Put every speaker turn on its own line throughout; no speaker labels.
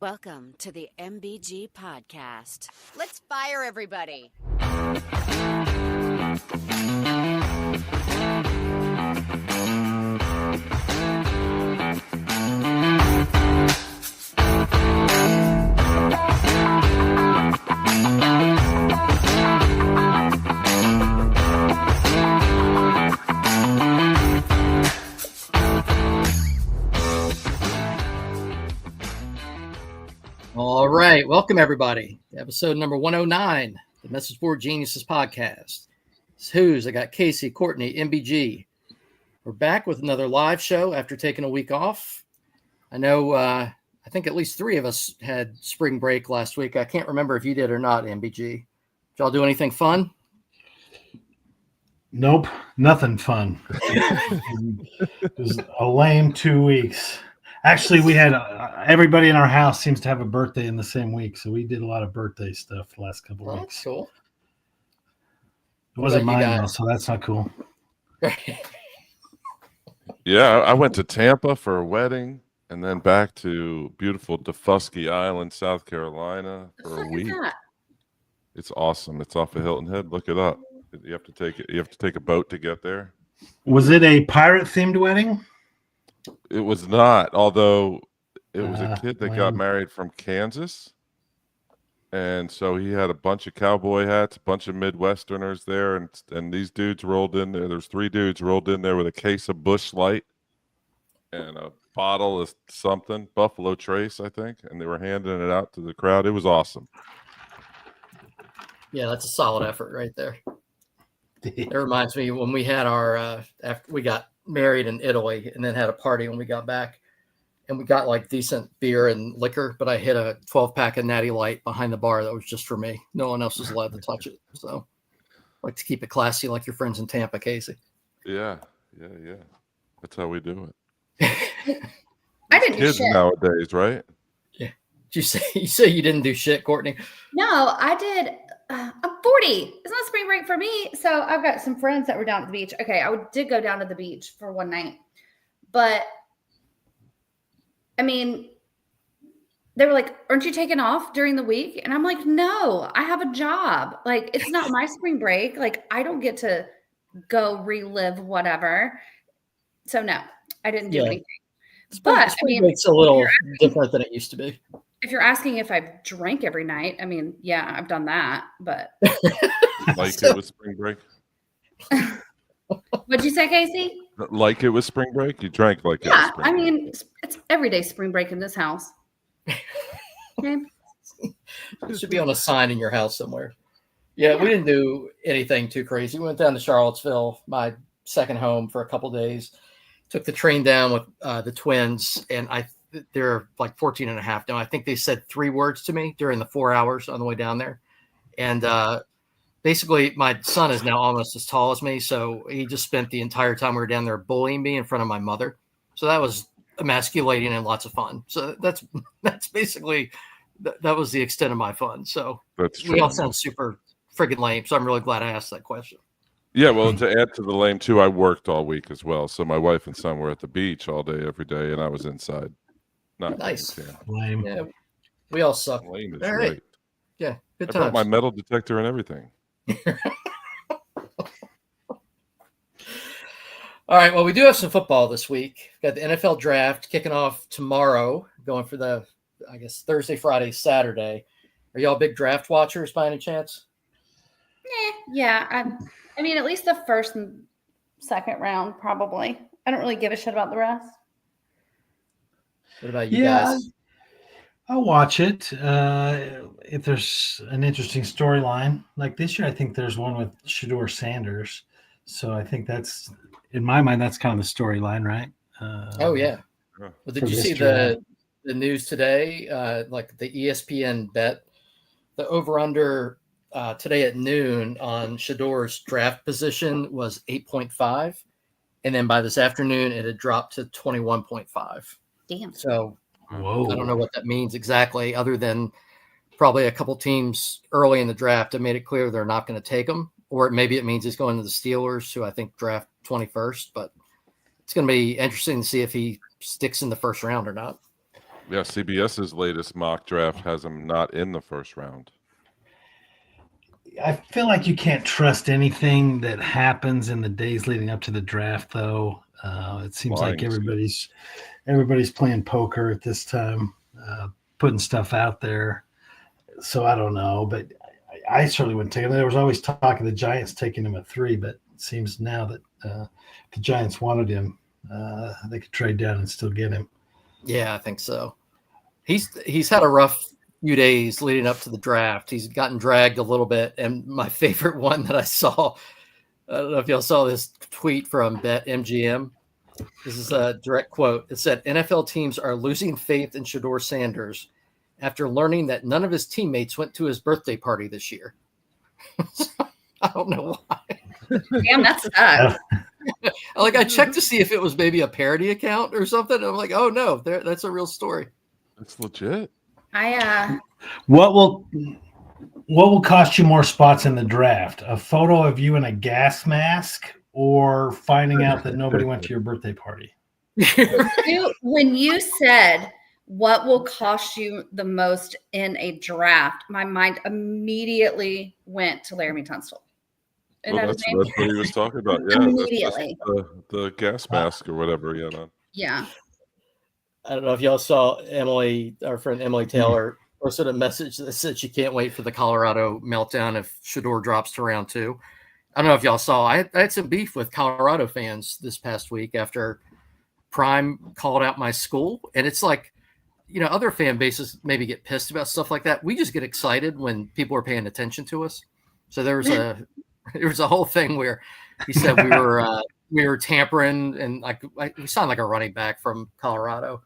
Welcome to the MBG Podcast. Let's fire everybody.
All right. Welcome, everybody. Episode number 109, the Message Board Geniuses podcast. It's Who's. I got Casey, Courtney, MBG. We're back with another live show after taking a week off. I know, I think at least three of us had spring break last week. I can't remember if you did or not, MBG. Did y'all do anything fun?
Nope, nothing fun. It was a lame 2 weeks. Actually, we had everybody in our house seems to have a birthday in the same week, so we did a lot of birthday stuff the last couple of weeks.
That's cool.
It wasn't mine though, so that's not cool.
Yeah, I went to Tampa for a wedding and then back to beautiful Daufuskie Island, South Carolina for a week. It's awesome. It's off of Hilton Head. Look it up. You have to take it. You have to take a boat to get there.
Was it a pirate-themed wedding?
It was not, although it was a kid that got
lame.
married from Kansas. And so he had a bunch of cowboy hats, a bunch of Midwesterners there, and these dudes rolled in there. There's three dudes rolled in there with a case of Busch Light and a bottle of something, Buffalo Trace, I think, and they were handing it out to the crowd. It was awesome.
Yeah, that's a solid effort right there. It reminds me when we had our after we got married in Italy and then had a party when we got back, and we got like decent beer and liquor, but I hid a 12-pack of Natty Light behind the bar that was just for me. No one else was allowed to touch it. So I like to keep it classy, like your friends in Tampa, Casey.
Yeah. That's how we do it.
I didn't do
Kids
shit.
nowadays, right?
Yeah. Did you say you didn't do shit, Courtney?
No, I did. I'm 40. It's not spring break for me. So I've got some friends that were down at the beach. Okay, did go down to the beach for one night. But, I mean, they were like, aren't you taking off during the week? And I'm like, no, I have a job. Like, it's not my spring break. Like, I don't get to go relive whatever. So, no, I didn't do anything. But, I mean,
it's a little different than it used to be.
If you're asking if I've drank every night, I mean, yeah, I've done that, but.
Like it was spring break?
What'd you say, Casey?
Like it was spring break? You drank like it was
Yeah,
spring
I
break.
mean, it's everyday spring break in this house. Okay.
It should be on a sign in your house somewhere. Yeah, we didn't do anything too crazy. We went down to Charlottesville, my second home, for a couple days. Took the train down with the twins, and they're like 14 and a half now. I think they said 3 words to me during the 4 hours on the way down there. And basically, my son is now almost as tall as me, so he just spent the entire time we were down there bullying me in front of my mother. So that was emasculating and lots of fun. So that's basically that was the extent of my fun. So
That's true.
we all sound super friggin' lame. So I'm really glad I asked that question.
Yeah, well, to add to the lame too, I worked all week as well. So my wife and son were at the beach all day, every day, and I was inside. Not
Nice.
Lame.
Yeah, we all suck.
Lame is
All right.
right.
Yeah, good
I brought
times.
my metal detector and everything.
All right. Well, we do have some football this week. Got the NFL draft kicking off tomorrow, going for the, I guess, Thursday, Friday, Saturday. Are y'all big draft watchers by any chance?
Yeah, I mean, at least the first and second round, probably. I don't really give a shit about the rest.
What about you
Yeah,
guys?
I'll watch it if there's an interesting storyline. Like this year, I think there's one with Shedeur Sanders. So I think that's, in my mind, that's kind of the storyline, right?
Oh, yeah.
Yeah.
Well, did
for
you
this
see
draft.
the news today? Like the ESPN bet, the over-under today at noon on Shedeur's draft position was 8.5. And then by this afternoon, it had dropped to 21.5.
Damn.
So
Whoa.
I don't know what that means exactly, other than probably a couple teams early in the draft have made it clear they're not going to take him, or maybe it means he's going to the Steelers, who I think draft 21st. But it's going to be interesting to see if he sticks in the first round or not.
Yeah, CBS's latest mock draft has him not in the first round.
I feel like you can't trust anything that happens in the days leading up to the draft, though. It seems like
Lying.
everybody's playing poker at this time, putting stuff out there. So I don't know, but I certainly wouldn't take him. There was always talk of the Giants taking him at 3, but it seems now that the Giants wanted him, they could trade down and still get him.
Yeah, I think so. He's had a rough few days leading up to the draft. He's gotten dragged a little bit. And my favorite one that I saw, I don't know if y'all saw this tweet from BetMGM. This is a direct quote. It said, NFL teams are losing faith in Shedeur Sanders after learning that none of his teammates went to his birthday party this year. I don't know why.
Damn, that sucks.
I checked to see if it was maybe a parody account or something. I'm like, oh no, that's a real story.
It's legit.
What will cost you more spots in the draft? A photo of you in a gas mask, or finding out that nobody went to your birthday party?
When you said what will cost you the most in a draft, my mind immediately went to Laramie Tunstall.
Well, that's what he was talking about. Yeah,
Immediately.
The gas mask or whatever.
Yeah.
I don't know if y'all saw our friend Emily Taylor, posted a message that said she can't wait for the Colorado meltdown if Shedeur drops to round 2. I don't know if y'all saw. I had some beef with Colorado fans this past week after Prime called out my school, and it's like, other fan bases maybe get pissed about stuff like that. We just get excited when people are paying attention to us. So there was a whole thing where he said we were tampering, and we sound like a running back from Colorado.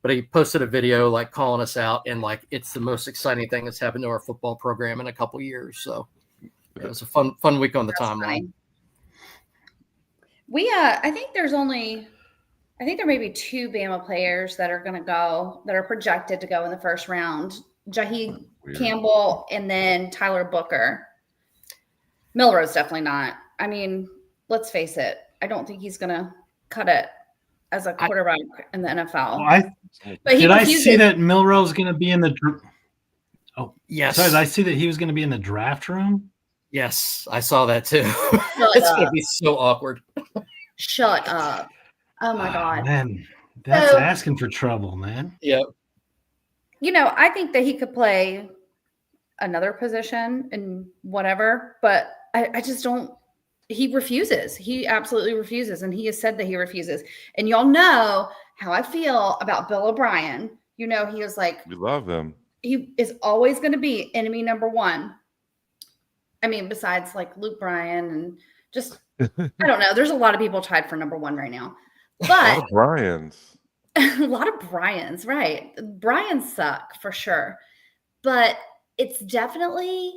But he posted a video calling us out, and it's the most exciting thing that's happened to our football program in a couple of years. So it was a fun week on the timeline.
I think there may be 2 Bama players that are projected to go in the first round. Jaheed Campbell and then Tyler Booker. Milrose definitely not. I mean, let's face it. I don't think he's going to cut it as a quarterback in the NFL.
Did I see that Milrose is going to be in the? Oh,
yes.
Sorry, did I see that he was going to be in the draft room?
Yes, I saw that too. It's going to be so awkward.
Shut up. Oh my God.
Man, that's asking for trouble, man.
Yep.
I think that he could play another position and whatever, but I just don't. He refuses. He absolutely refuses. And he has said that he refuses. And y'all know how I feel about Bill O'Brien. He was like,
we love him.
He is always going to be enemy number 1. I mean, besides Luke Bryan and just, I don't know. There's a lot of people tied for number 1 right now. But
a lot of Bryans.
A lot of Bryans, right? Bryans suck for sure. But it's definitely,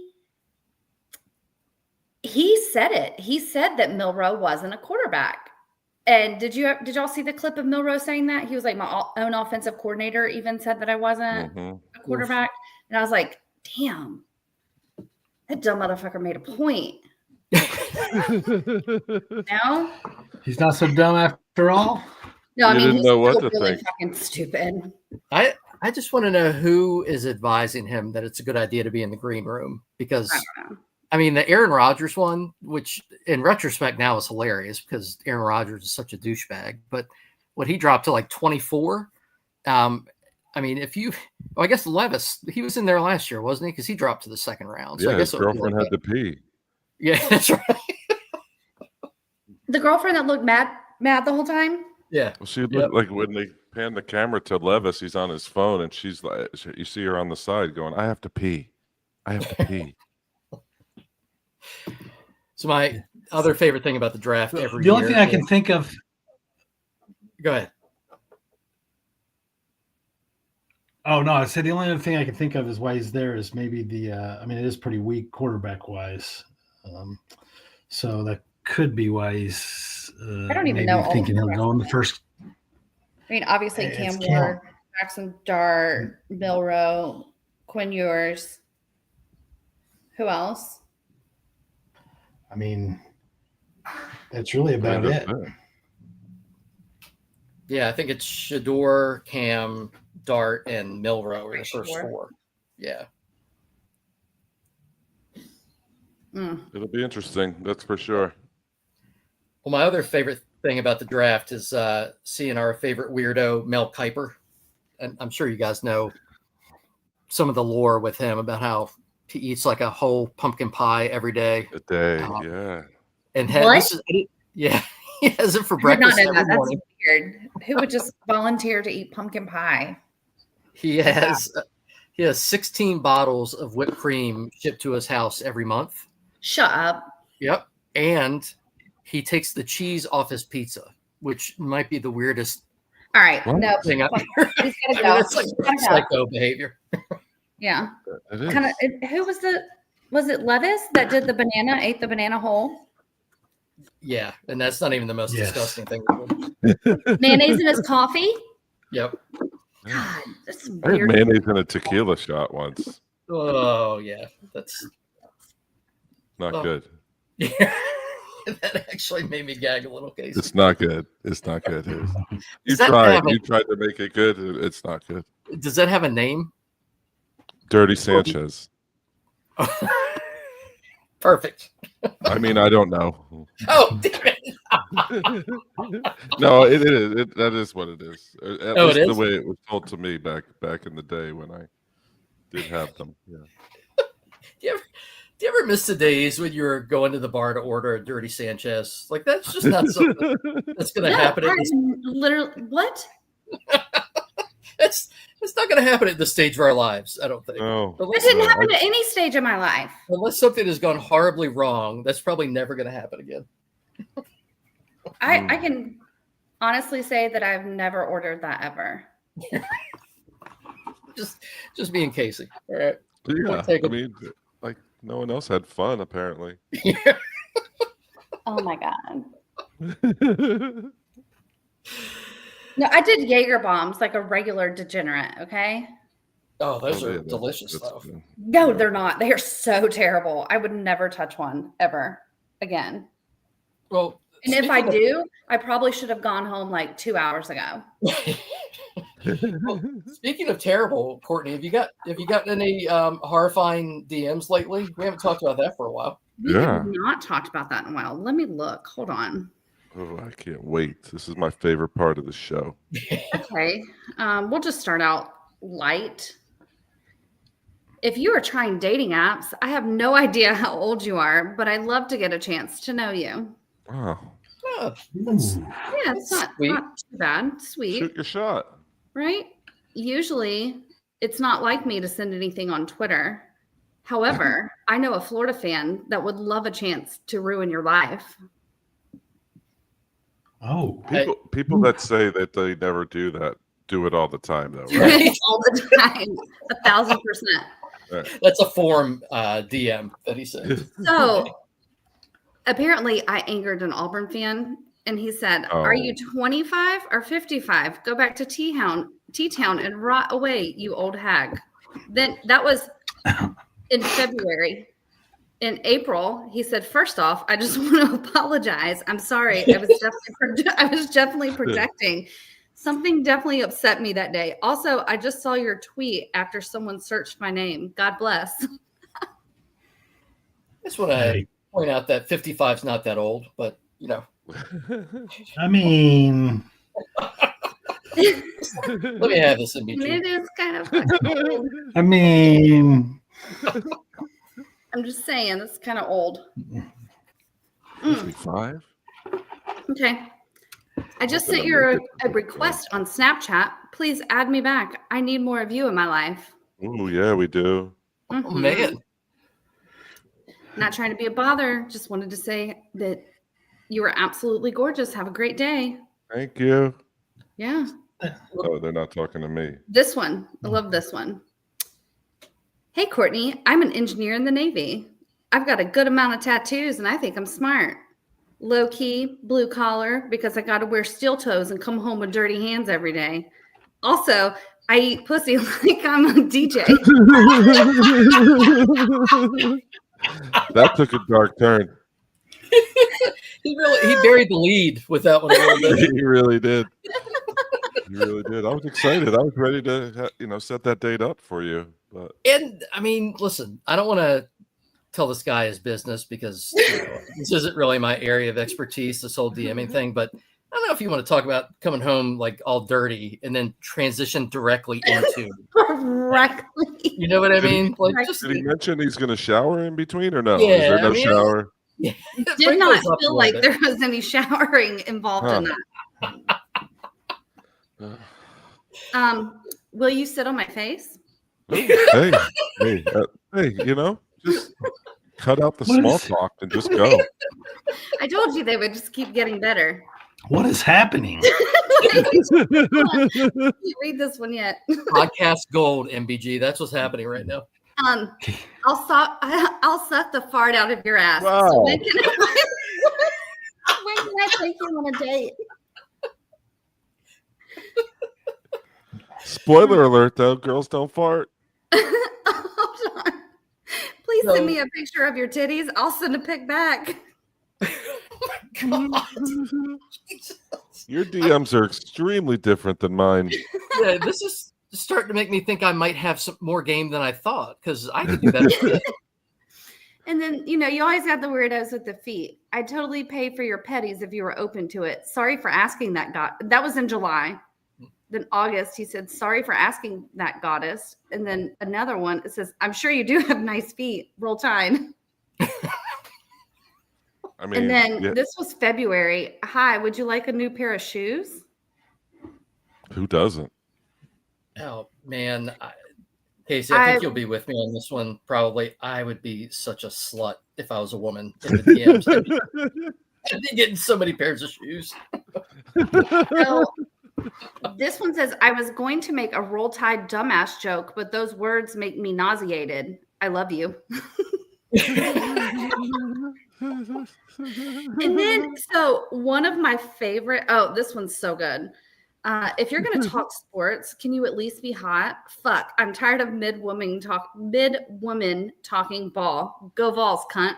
he said it. He said that Milroe wasn't a quarterback. And did y'all see the clip of Milroe saying that? He was like, my own offensive coordinator even said that I wasn't a quarterback. And I was like, damn, that dumb motherfucker made a point. No?
He's not so dumb after all.
No, I mean,
didn't
he's
know what
still
to
really
think.
fucking stupid.
I just want to know who is advising him that it's a good idea to be in the green room, because
I don't know.
I mean, the Aaron Rodgers one, which in retrospect now is hilarious because Aaron Rodgers is such a douchebag, but what he dropped to 24. I mean, I guess Levis, he was in there last year, wasn't he? Because he dropped to the second round. So
Yeah,
I guess
his girlfriend had to pee.
Yeah, that's right.
The girlfriend that looked mad the whole time?
Yeah.
Well, she looked like when they pan the camera to Levis, he's on his phone, and she's like, you see her on the side going, I have to pee. I have to pee.
So my other favorite thing about the draft every
The only
year
thing I can think of.
Go ahead.
Oh no! I said the only other thing I can think of is why he's there is maybe I mean, it is pretty weak quarterback wise, so that could be why he's.
I don't even know all
thinking
the
he'll go in the first.
I mean, obviously Cam Ward, Jackson Dart, Milroe, Quinn Ewers. Who else?
I mean, that's really about it.
Yeah, I think it's Shedeur, Cam, Dart, and Milrow were the first
Sure.
4. Yeah.
It'll be interesting. That's for sure.
Well, my other favorite thing about the draft is seeing our favorite weirdo, Mel Kiper. And I'm sure you guys know some of the lore with him about how he eats like a whole pumpkin pie every day.
A day,
Um,
yeah.
And
What?
yeah, he has it for
I did not
breakfast
know
every
that. That's
morning.
weird. Who would just volunteer to eat pumpkin pie?
He has 16 bottles of whipped cream shipped to his house every month.
Shut up.
Yep. And he takes the cheese off his pizza, which might be the weirdest
All right.
What?
No.
thing I've
He's
I
gotta
mean,
go.
that's like
He's gotta go.
psycho behavior.
Yeah.
It is.
Kind of. Who was it Levis that did the banana, ate the banana whole?
Yeah. And that's not even the most
Yes.
disgusting thing.
Mayonnaise in his coffee?
Yep.
God, that's
I had
weird.
mayonnaise in a tequila shot once.
Oh, yeah. That's
Not
Oh.
good.
yeah. That actually made me gag a little, Casey.
It's not good. It's not good. You
Does that
tried.
have a-
You tried to make it good. It's not good.
Does that have a name?
Dirty Sanchez.
Perfect.
I mean, I don't know.
Oh, damn it.
No, it is. That is what it is. At
Oh,
least
it
the
is?
way it was told to me back in the day when I did have them. Yeah.
Do you ever miss the days when you were going to the bar to order a Dirty Sanchez? Like, that's just not something that's going to
Yeah,
happen. At
I
this,
literally what?
it's not going to happen at this stage of our lives, I don't think.
No.
That
Unless,
didn't happen at any stage of my life.
unless something has gone horribly wrong, that's probably never going to happen again.
I can honestly say that I've never ordered that ever.
Just being Casey. All right.
Yeah.
take
I
it.
mean, like no one else had fun apparently.
Oh my god. No, I did Jaeger bombs like a regular degenerate. Okay.
Oh, those
Oh,
are
yeah,
delicious,
that's
though.
good.
No, they're not. They are so terrible. I would never touch one ever again.
Well,
And if I
speaking
do, I probably should have gone home like 2 hours ago.
Speaking of terrible, Courtney, have you gotten any horrifying DMs lately? We haven't talked about that for a while.
We
Yeah.
have not talked about that in a while. Let me look. Hold on.
Oh, I can't wait. This is my favorite part of the show.
Okay. We'll just start out light. If you are trying dating apps, I have no idea how old you are, but I'd love to get a chance to know you.
Wow.
Oh,
Ooh.
Yeah, it's
That's sweet.
not too bad. Sweet,
Shoot your shot.
right? Usually, it's not like me to send anything on Twitter. However, I know a Florida fan that would love a chance to ruin your life.
Oh,
People that say that they never do that do it all the time though, right?
All the time, 1,000%.
that's a form DM that he said.
So apparently, I angered an Auburn fan, and he said, "Are you 25 or 55? Go back to T-Town and rot away, you old hag." Then that was in February. In April, he said, "First off, I just want to apologize. I'm sorry. I was definitely projecting. Something definitely upset me that day. Also, I just saw your tweet after someone searched my name. God bless."
I just want to
hey,
point out that 55 is not that old, but you know,
I mean,
let me have this in
And
between.
it is kind of fucking old.
I mean,
I'm just saying, it's kind of old.
55?
Okay. I just sent you a request on Snapchat. Please add me back. I need more of you in my life.
Oh yeah, we do.
Oh,
Mhm.
man.
Not trying to be a bother. Just wanted to say that you were absolutely gorgeous. Have a great day.
Thank you.
Yeah.
Oh, they're not talking to me.
This one. I love this one. Hey, Courtney. I'm an engineer in the Navy. I've got a good amount of tattoos and I think I'm smart. Low key, blue collar, because I got to wear steel toes and come home with dirty hands every day. Also, I eat pussy like I'm a DJ.
That took a dark turn.
He buried the lead with that one a little bit.
He really did. You really did. I was excited. I was ready to, set that date up for you. But
And I mean, listen, I don't want to tell this guy his business because this isn't really my area of expertise, this whole DMing thing. But I don't know if you want to talk about coming home like all dirty and then transition directly into,
Correctly.
you know what I mean? Like,
Right.
just
did he mention he's going to shower in between, or no?
Yeah,
Is there no
I mean,
shower?
Did
bring
not
those up a
feel
little
like
bit.
there was any showering involved in that. Will you sit on my face?
hey, just cut out the
What
small
is-
talk and just go.
I told you they would just keep getting better.
What is happening?
Can't read this one yet.
Podcast gold, MBG. That's what's happening right now.
I'll suck the fart out of your ass.
Wow.
So when can I take you on a date?
Spoiler alert, though, girls don't fart.
Hold on. Please
No.
send me a picture of your titties. I'll send a pic back.
God.
Your DMs are extremely different than mine.
Yeah, this is starting to make me think I might have some more game than I thought because I could do better. than this.
And then, you always got the weirdos with the feet. I'd totally pay for your petties if you were open to it. Sorry for asking that, God. That was in July. Then August, he said, sorry for asking that, goddess. And then another one, it says, I'm sure you do have nice feet. Roll Tide.
I mean,
And then
yeah,
this was February. Hi, would you like a new pair of shoes?
who doesn't?
Oh man, Casey, I think you'll be with me on this one. Probably, I would be such a slut if I was a woman in the DMs. I'd be getting so many pairs of shoes.
So this one says, I was going to make a Roll Tide dumbass joke, but those words make me nauseated. I love you. And then, so one of my favorite, this one's so good. If you're going to talk sports, can you at least be hot? Fuck, I'm tired of mid-woman talking ball. Go Vols, cunt.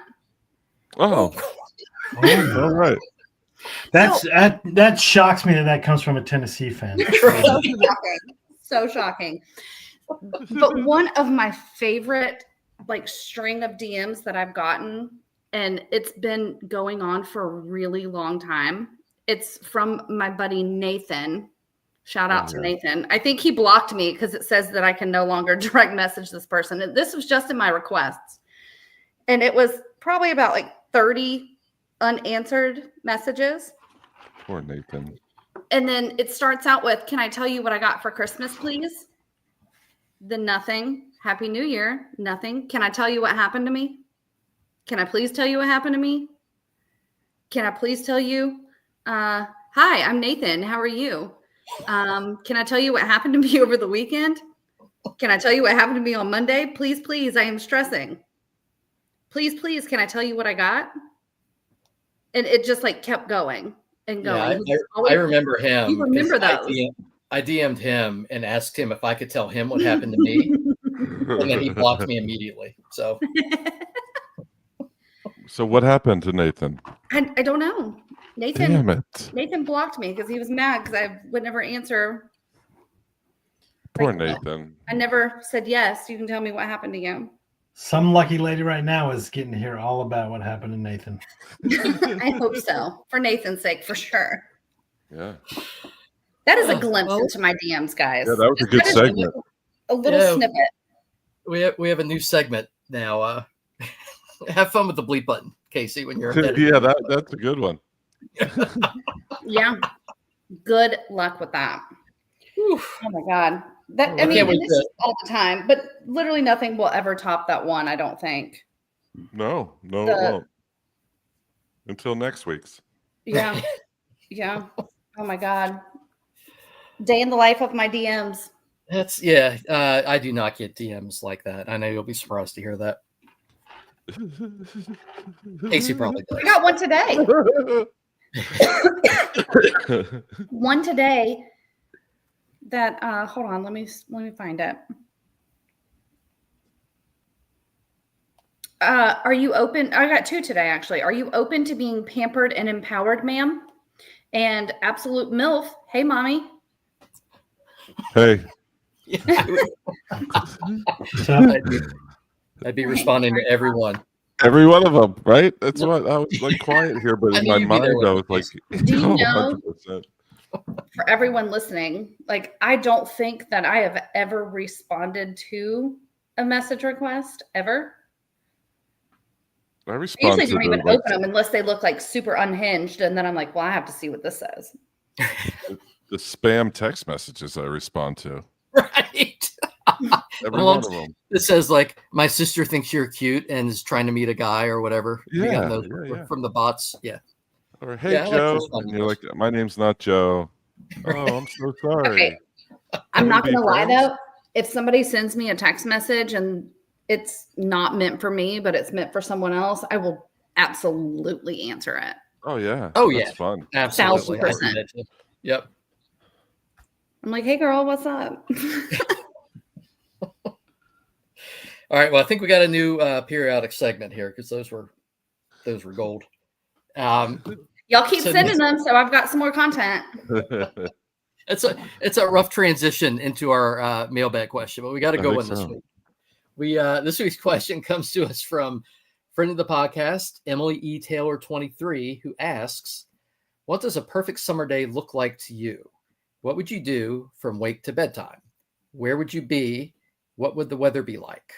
Oh,
Oh,
all right.
that shocks me that comes from a Tennessee fan.
So shocking. So shocking. But one of my favorite string of DMs that I've gotten, and it's been going on for a really long time. It's from my buddy Nathan. Shout out to Nathan. I think he blocked me because it says that I can no longer direct message this person. And this was just in my requests. And it was probably about 30 unanswered messages.
Poor Nathan.
And then it starts out with, can I tell you what I got for Christmas, please? Then nothing. Happy New Year. Nothing. Can I tell you what happened to me? Can I please tell you what happened to me? Can I please tell you? Hi, I'm Nathan. How are you? Can I tell you what happened to me over the weekend? Can I tell you what happened to me on Monday? Please, please. I am stressing. Please, please. Can I tell you what I got? And it just kept going and going.
Yeah, I remember him.
You remember
'cause
those?
I DM'd him and asked him if I could tell him what happened to me, and then he blocked me immediately. So
So what happened to Nathan?
I don't know.
Damn it.
Nathan blocked me because he was mad because I would never answer.
Poor Nathan.
I never said yes. You can tell me what happened to you.
Some lucky lady right now is getting to hear all about what happened to Nathan.
I hope so. For Nathan's sake, for sure.
Yeah.
That is a glimpse into my DMs, guys.
Yeah, that was a good
That is
segment.
A little
Yeah.
snippet.
we have a new segment now. Have fun with the bleep button, Casey, when you're
Yeah, that's a good one.
Yeah. Good luck with that.
Whew.
Oh my God. That I
I
mean,
can't wait
it's just all the time, but literally nothing will ever top that one, I don't think.
No, it won't. Until next week's.
Yeah. Yeah. Oh my God. Day in the life of my DMs.
That's I do not get DMs like that. I know you'll be surprised to hear that. Casey probably
I
does.
got one today. One today that hold on, let me find it. Are you open? I got two today actually. Are you open to being pampered and empowered, ma'am? And absolute MILF, hey mommy.
Hey,
Yeah, I
So,
would- I'd be responding to everyone.
every one of them, right? That's
Yep.
what I was like quiet here, but
I
in
knew
my
you'd be there
mind, I
with
was
me.
like,
Do you
oh,
know-
100%.
For everyone listening, like I don't think that I have ever responded to a message request ever.
I
I
respond
usually
to
don't even
the, like,
open them unless they look like super unhinged, and then I'm like, well, I have to see what this says.
the spam text messages I respond to.
Right.
Every
Well,
one of them.
It says like my sister thinks you're cute and is trying to meet a guy or whatever. You got
Yeah,
those
yeah.
from the bots. Yeah.
Or hey,
Yeah, I like
Joe,
those
and you're like, my name's not Joe. Oh, I'm so sorry.
Okay. I'm
Can we
not
be
gonna lie
friends?
though. If somebody sends me a text message and it's not meant for me, but it's meant for someone else, I will absolutely answer it.
Oh yeah.
Oh,
That's
yeah.
fun.
Absolutely. I
1000%.
see that too. Yep.
I'm like, hey girl, what's up?
All right. Well, I think we got a new periodic segment here because those were gold.
Y'all keep
So
sending
this-
them, so I've got some more content.
It's a rough transition into our mailbag question, but we got to
I
go
think
in this
so.
week. We this week's question comes to us from friend of the podcast, Emily E. Taylor 23, who asks, "What does a perfect summer day look like to you? What would you do from wake to bedtime? Where would you be? What would the weather be like?"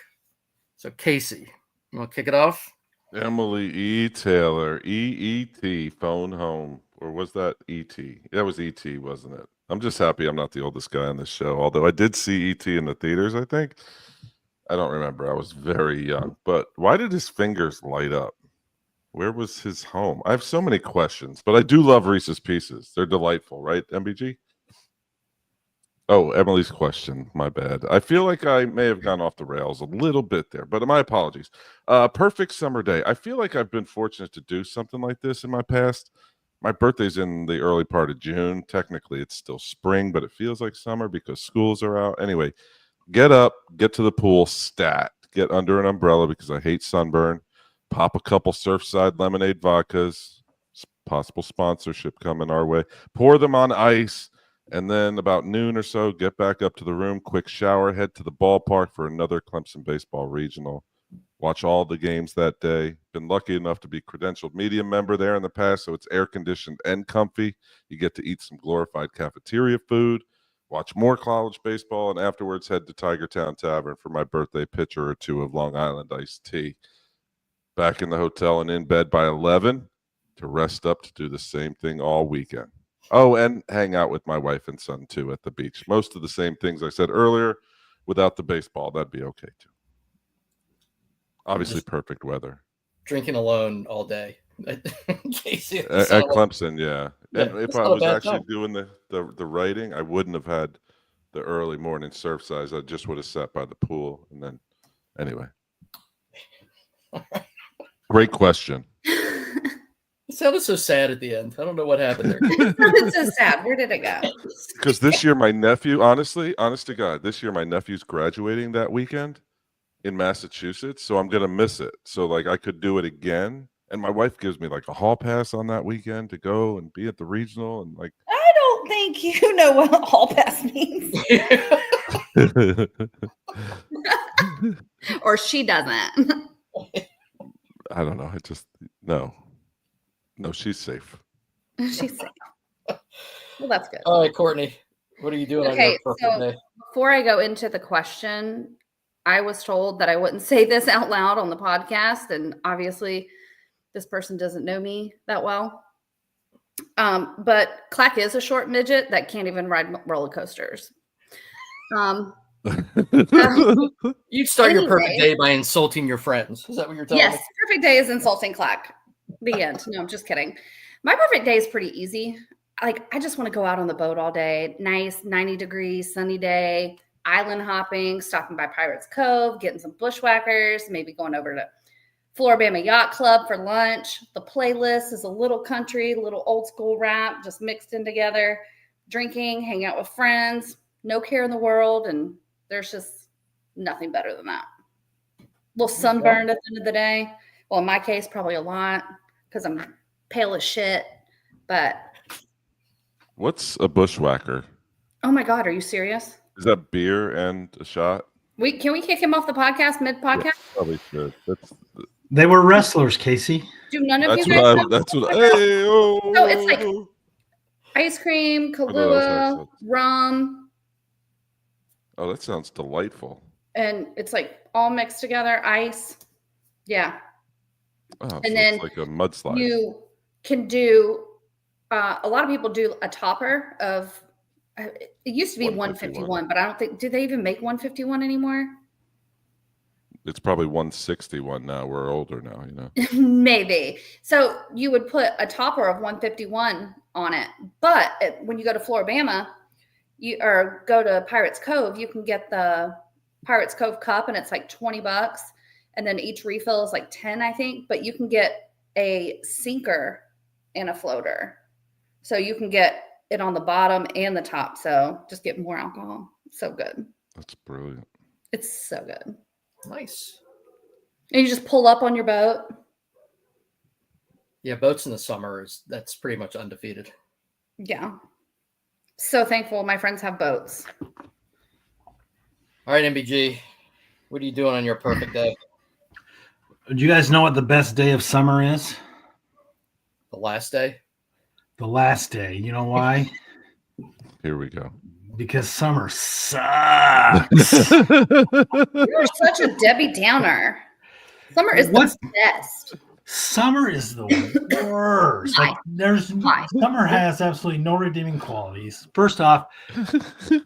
So, Casey, you want to kick it off?
Emily E. Taylor, EET, phone home. Or was that ET? That was ET, wasn't it? I'm just happy I'm not the oldest guy on this show, although I did see ET in the theaters, I think. I don't remember. I was very young. But why did his fingers light up? Where was his home? I have so many questions, but I do love Reese's Pieces. They're delightful, right, MBG? Oh, Emily's question. My bad. I feel like I may have gone off the rails a little bit there, but my apologies. Perfect summer day. I feel like I've been fortunate to do something like this in my past. My birthday's in the early part of June. Technically, it's still spring, but it feels like summer because schools are out. Anyway, get up, get to the pool, stat, get under an umbrella because I hate sunburn, pop a couple Surfside lemonade vodkas, possible sponsorship coming our way, pour them on ice, and then about noon or so, get back up to the room, quick shower, head to the ballpark for another Clemson baseball regional. Watch all the games that day. Been lucky enough to be credentialed media member there in the past, so it's air conditioned and comfy. You get to eat some glorified cafeteria food, watch more college baseball, and afterwards head to Tigertown Tavern for my birthday pitcher or two of Long Island iced tea. Back in the hotel and in bed by 11 to rest up to do the same thing all weekend. Oh, and hang out with my wife and son too at the beach. Most of the same things I said earlier. Without the baseball, that'd be okay too. Obviously,
Just
perfect weather
drinking alone all day. Casey,
at Clemson. Yeah, and
Yeah,
if
that's
I
not a
was
bad
actually
time.
doing the writing, I wouldn't have had the early morning surf size. I just would have sat by the pool, and then anyway. Great question.
It sounded so sad at the end. I don't know what happened there.
It's so sad. Where did it go?
Because this year, my nephew, honest to God, this year my nephew's graduating that weekend in Massachusetts, so I'm gonna miss it. So like I could do it again, and my wife gives me like a hall pass on that weekend to go and be at the regional, and like
I don't think you know what hall pass means, or she doesn't.
I don't know. I just no, she's safe.
She's sick. Well, that's good.
All right, Courtney, what are you doing on
Okay,
your perfect
so
day?
before I go into the question, I was told that I wouldn't say this out loud on the podcast, and obviously, this person doesn't know me that well. But Clack is a short midget that can't even ride roller coasters.
You'd start your perfect
Anyway.
day by insulting your friends. Is that what you're telling
Yes, perfect day is insulting Clack. The end. No, I'm just kidding. My perfect day is pretty easy. Like, I just want to go out on the boat all day. Nice, 90 degrees, sunny day, island hopping, stopping by Pirates Cove, getting some bushwhackers, maybe going over to Floribama Yacht Club for lunch. The playlist is a little country, a little old school rap, just mixed in together. Drinking, hang out with friends, no care in the world, and there's just nothing better than that. A little sunburned at the end of the day. Well, in my case, probably a lot because I'm pale as shit. But
What's a bushwhacker?
Oh my God, are you serious?
Is that beer and a shot?
Can we kick him off the podcast mid podcast?
Probably should.
They were wrestlers, Casey.
Do none of
That's
you guys know
that's what.
about
Hey, oh.
No, it's like ice cream,
Oh, no,
Kahlua,
that's excellent.
rum,
Oh, that sounds delightful.
and it's like all mixed together, ice. Yeah.
Oh, so
then
it's like a mudslide.
You can do a lot of people do a topper of it used to be 151, but I don't think do they even make 151 anymore?
It's probably 161 now. We're older now, you know.
Maybe. So you would put a topper of 151 on it. But when you go to Floribama, or go to Pirates Cove, you can get the Pirates Cove cup and it's like $20. And then each refill is like 10, I think. But you can get a sinker and a floater. So you can get it on the bottom and the top. So just get more alcohol. So good.
That's brilliant.
It's so good.
Nice.
And you just pull up on your boat.
Yeah, boats in the summer that's pretty much undefeated.
Yeah. So thankful my friends have boats.
All right, MBG, what are you doing on your perfect day?
Do you guys know what the best day of summer is?
The last day?
The last day. You know why?
Here we go.
Because summer sucks.
You're such a Debbie Downer. Summer is
What's-
the best.
Summer is the worst. Like
Why?
summer has absolutely no redeeming qualities. First off, the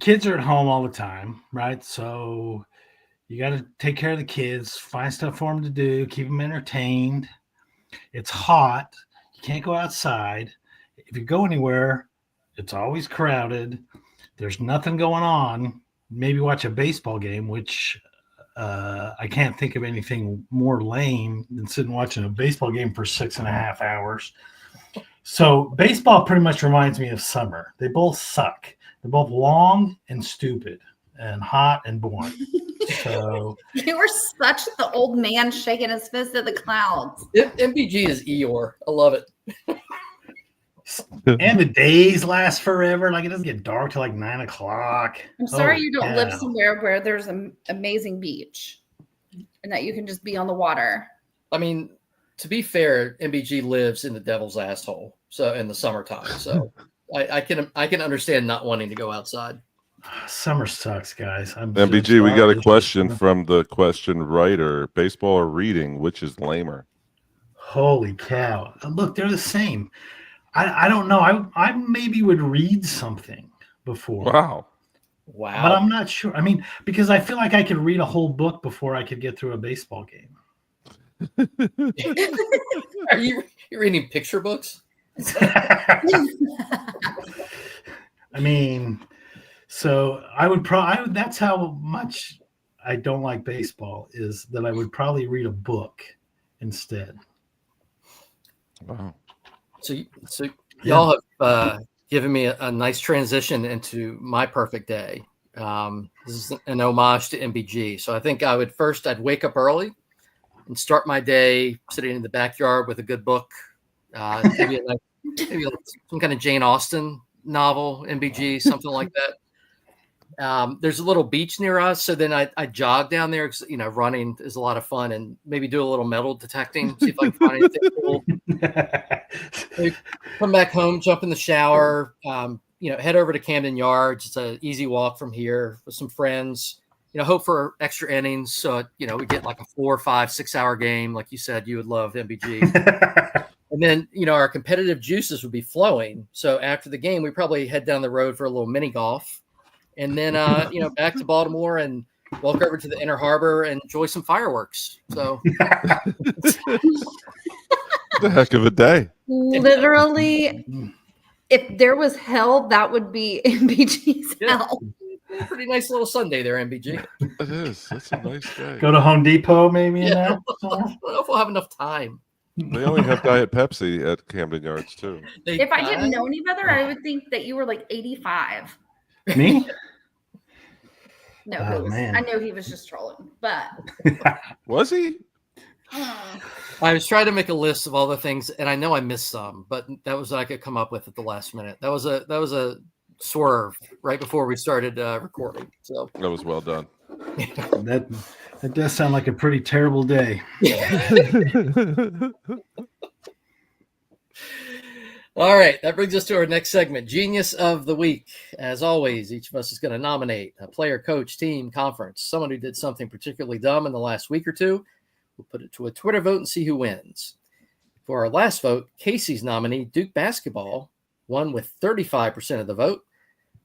kids are at home all the time, right? So you got to take care of the kids, find stuff for them to do, keep them entertained. It's hot. You can't go outside. If you go anywhere, it's always crowded. There's nothing going on. Maybe watch a baseball game, which I can't think of anything more lame than sitting watching a baseball game for 6.5 hours. So baseball pretty much reminds me of summer. They both suck. They're both long and stupid and hot and boring. So
You were such the old man shaking his fist at the clouds.
MBG is Eeyore. I love it.
and the days last forever. Like it doesn't get dark till like 9 o'clock.
I'm sorry
Holy
you don't
cow.
live somewhere where there's an amazing beach and that you can just be on the water.
I mean, to be fair, MBG lives in the devil's asshole. So in the summertime. So I can understand not wanting to go outside.
Summer sucks, guys.
MBG, we got a question from the question writer. Baseball or reading, which is lamer?
Holy cow. Look, they're the same. I don't know. I maybe would read something before.
Wow.
Wow.
But I'm not sure. I mean, because I feel like I could read a whole book before I could get through a baseball game.
Are you reading picture books?
I mean, so I would probably, that's how much I don't like baseball, is that I would probably read a book instead.
Wow.
So y'all have given me a nice transition into my perfect day. This is an homage to MBG. So I think I'd wake up early and start my day sitting in the backyard with a good book, maybe like some kind of Jane Austen novel, MBG, something like that. There's a little beach near us, so then I jog down there because running is a lot of fun, and maybe do a little metal detecting, see if I can find anything cool. Maybe come back home, jump in the shower, head over to Camden Yards. It's an easy walk from here with some friends. Hope for extra innings, so we get like a 4, 5, 6 hour game, like you said you would love MBG. And then, our competitive juices would be flowing. So after the game, we probably head down the road for a little mini golf. And then, back to Baltimore and walk over to the Inner Harbor and enjoy some fireworks. So
The heck of a day.
Literally, if there was hell, that would be MBG's
Yeah.
hell.
pretty nice little Sunday there, MBG.
It is. That's a nice day.
Go to Home Depot, maybe.
Yeah.
In
I
that.
don't know if we'll have enough time.
They only have Diet Pepsi at Camden Yards, too.
If I didn't know any better, I would think that you were like 85.
Me?
No,
Oh,
he was,
man.
I know he was just trolling, but
Was he?
I was trying to make a list of all the things, and I know I missed some, but that was what I could come up with at the last minute. That was a swerve right before we started recording. So
That was well done.
That does sound like a pretty terrible day.
all right, that brings us to our next segment, Genius of the Week. As always, each of us is going to nominate a player, coach, team, conference, someone who did something particularly dumb in the last week or two. We'll put it to a Twitter vote and see who wins. For our last vote, Casey's nominee, Duke basketball, won with 35% of the vote,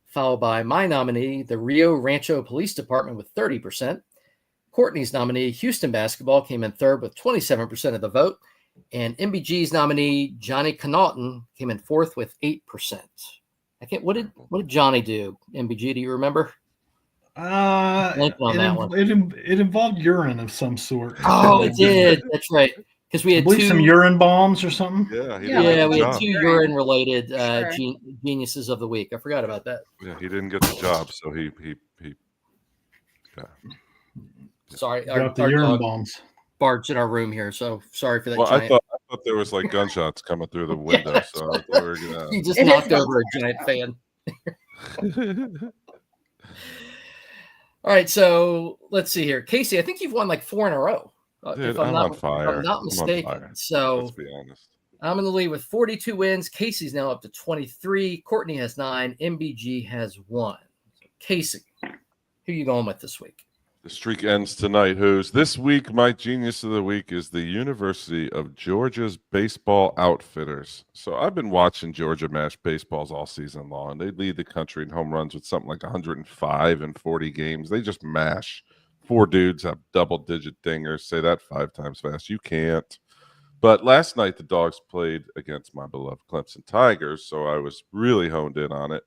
followed by my nominee, the Rio Rancho Police Department, with 30%. Courtney's nominee, Houston basketball, came in third with 27% of the vote. And MBG's nominee, Johnny Connaughton, came in fourth with 8%. What did Johnny do? MBG, do you remember?
It involved urine of some sort.
Oh, it did. That's right. Because we
I
had
believe some urine bombs or something.
Yeah,
we had two
urine.
urine-related
Sure.
geniuses of the week. I forgot about that.
Yeah, he didn't get the job, so he yeah.
Sorry,
Dropped the
our
urine
dog
bombs.
barged in our room here, so sorry for that.
Well, I
giant.
thought there was like gunshots coming through the window, so I thought we were gonna.
He just
It
knocked
is
over a giant fan. All right, so let's see here, Casey. I think you've won like 4 in a row.
Dude,
if
I'm on
if
fire.
I'm not
I'm on
mistaken.
fire.
So
Let's be honest.
I'm in the lead with 42 wins. Casey's now up to 23. Courtney has 9. MBG has 1. Casey, who you going with this week?
The streak ends tonight. Who's this week? My genius of the week is the University of Georgia's baseball outfitters. So I've been watching Georgia mash baseballs all season long. They lead the country in home runs with something like 105 in 40 games. They just mash. 4 dudes have double-digit dingers. Say that 5 times fast. You can't. But last night the Dogs played against my beloved Clemson Tigers, so I was really honed in on it.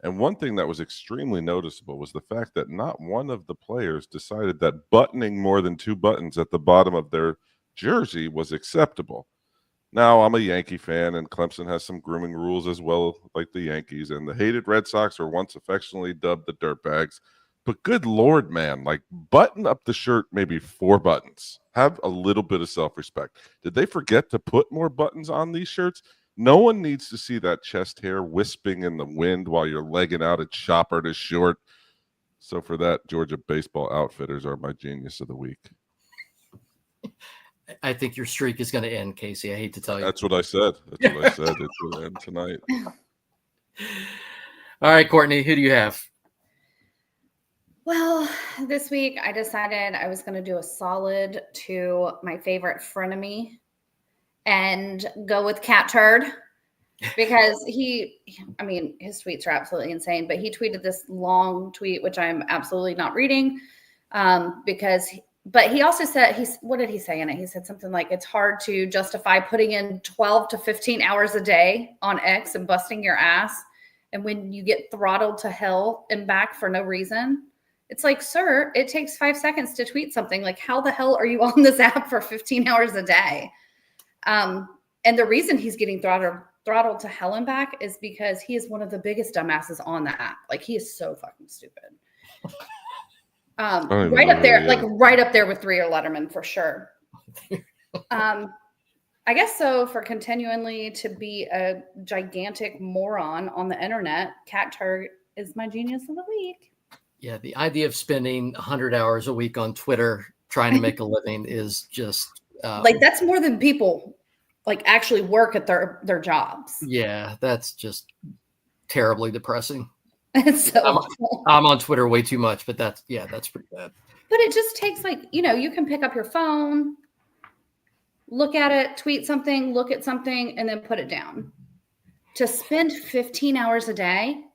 And one thing that was extremely noticeable was the fact that not one of the players decided that buttoning more than 2 buttons at the bottom of their jersey was acceptable. Now, I'm a Yankee fan, and Clemson has some grooming rules as well, like the Yankees. And the hated Red Sox were once affectionately dubbed the Dirtbags. But good Lord, man, like button up the shirt maybe 4 buttons. Have a little bit of self-respect. Did they forget to put more buttons on these shirts? No one needs to see that chest hair wisping in the wind while you're legging out a chopper to short. So for that, Georgia baseball outfitters are my genius of the week.
I think your streak is going to end, Casey. I hate to tell you.
That's what I said. That's what I said. It will end tonight.
All right, Courtney, who do you have?
Well, this week I decided I was going to do a solid to my favorite frenemy and go with Cat Turd because his tweets are absolutely insane, but he tweeted this long tweet, which I'm absolutely not reading but he also said, what did he say in it? He said something like, it's hard to justify putting in 12 to 15 hours a day on X and busting your ass. And when you get throttled to hell and back for no reason, it's like, sir, it takes 5 seconds to tweet something. Like, how the hell are you on this app for 15 hours a day? And the reason he's getting throttled to hell and back is because he is one of the biggest dumbasses on the app. Like, he is so fucking stupid. Right up there, right up there with Three or Letterman for sure. I guess so. For continually to be a gigantic moron on the internet, Cat Turd is my genius of the week.
Yeah, the idea of spending 100 hours a week on Twitter trying to make a living is just
like that's more than people like actually work at their jobs.
Yeah, that's just terribly depressing.
It's so
I'm on Twitter way too much, but that's pretty bad.
But it just takes you can pick up your phone, look at it, tweet something, look at something, and then put it down. To spend 15 hours a day,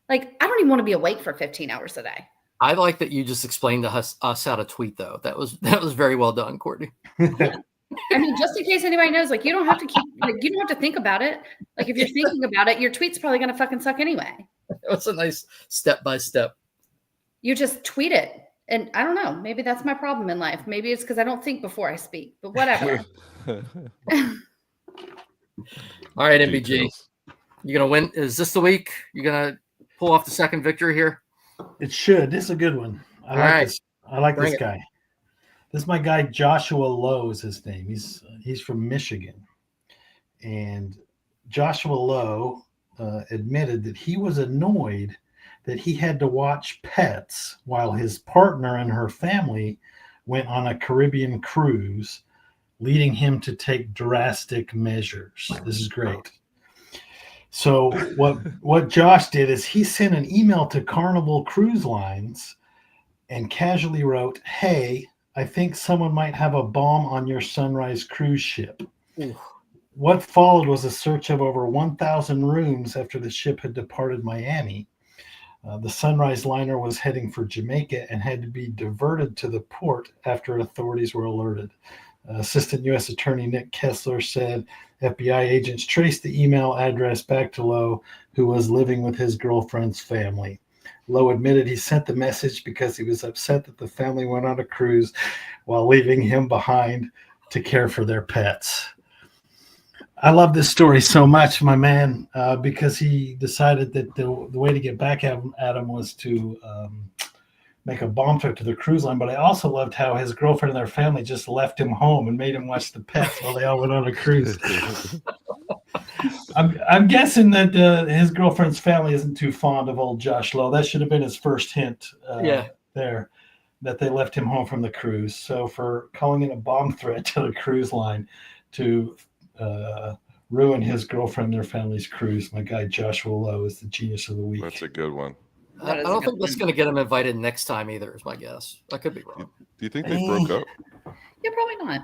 I don't even want to be awake for 15 hours a day.
I like that you just explained to us how to tweet, though. That was very well done, Courtney.
I mean, just in case anybody knows, you don't have to you don't have to think about it. If you're thinking about it, your tweet's probably going to fucking suck anyway.
It was a nice step-by-step.
You just tweet it. And I don't know, maybe that's my problem in life. Maybe it's because I don't think before I speak, but whatever.
All right, MBG. You going to win? Is this the week? You going to pull off the second victory here?
It should. This is a good one. I like this guy. This is my guy, Joshua Lowe is his name. He's from Michigan. And Joshua Lowe admitted that he was annoyed that he had to watch pets while his partner and her family went on a Caribbean cruise, leading him to take drastic measures. This is great. So what Josh did is he sent an email to Carnival Cruise Lines and casually wrote, "Hey, I think someone might have a bomb on your Sunrise cruise ship."
Ooh.
What followed was a search of over 1,000 rooms after the ship had departed Miami. The Sunrise liner was heading for Jamaica and had to be diverted to the port after authorities were alerted. Assistant U.S. Attorney Nick Kessler said FBI agents traced the email address back to Lowe, who was living with his girlfriend's family. Lowe admitted he sent the message because he was upset that the family went on a cruise while leaving him behind to care for their pets. I love this story so much, my man, because he decided that the way to get back at him was to make a bomb threat to the cruise line. But I also loved how his girlfriend and their family just left him home and made him watch the pets while they all went on a cruise. I'm guessing that his girlfriend's family isn't too fond of old Josh Lowe. That should have been his first hint there, that they left him home from the cruise. So for calling it a bomb threat to the cruise line to ruin his girlfriend and their family's cruise, my guy Joshua Lowe is the genius of the week.
That's a good one.
I don't think that's going to get him invited next time either, is my guess. I could be wrong.
Do you think they broke up?
Yeah, probably not.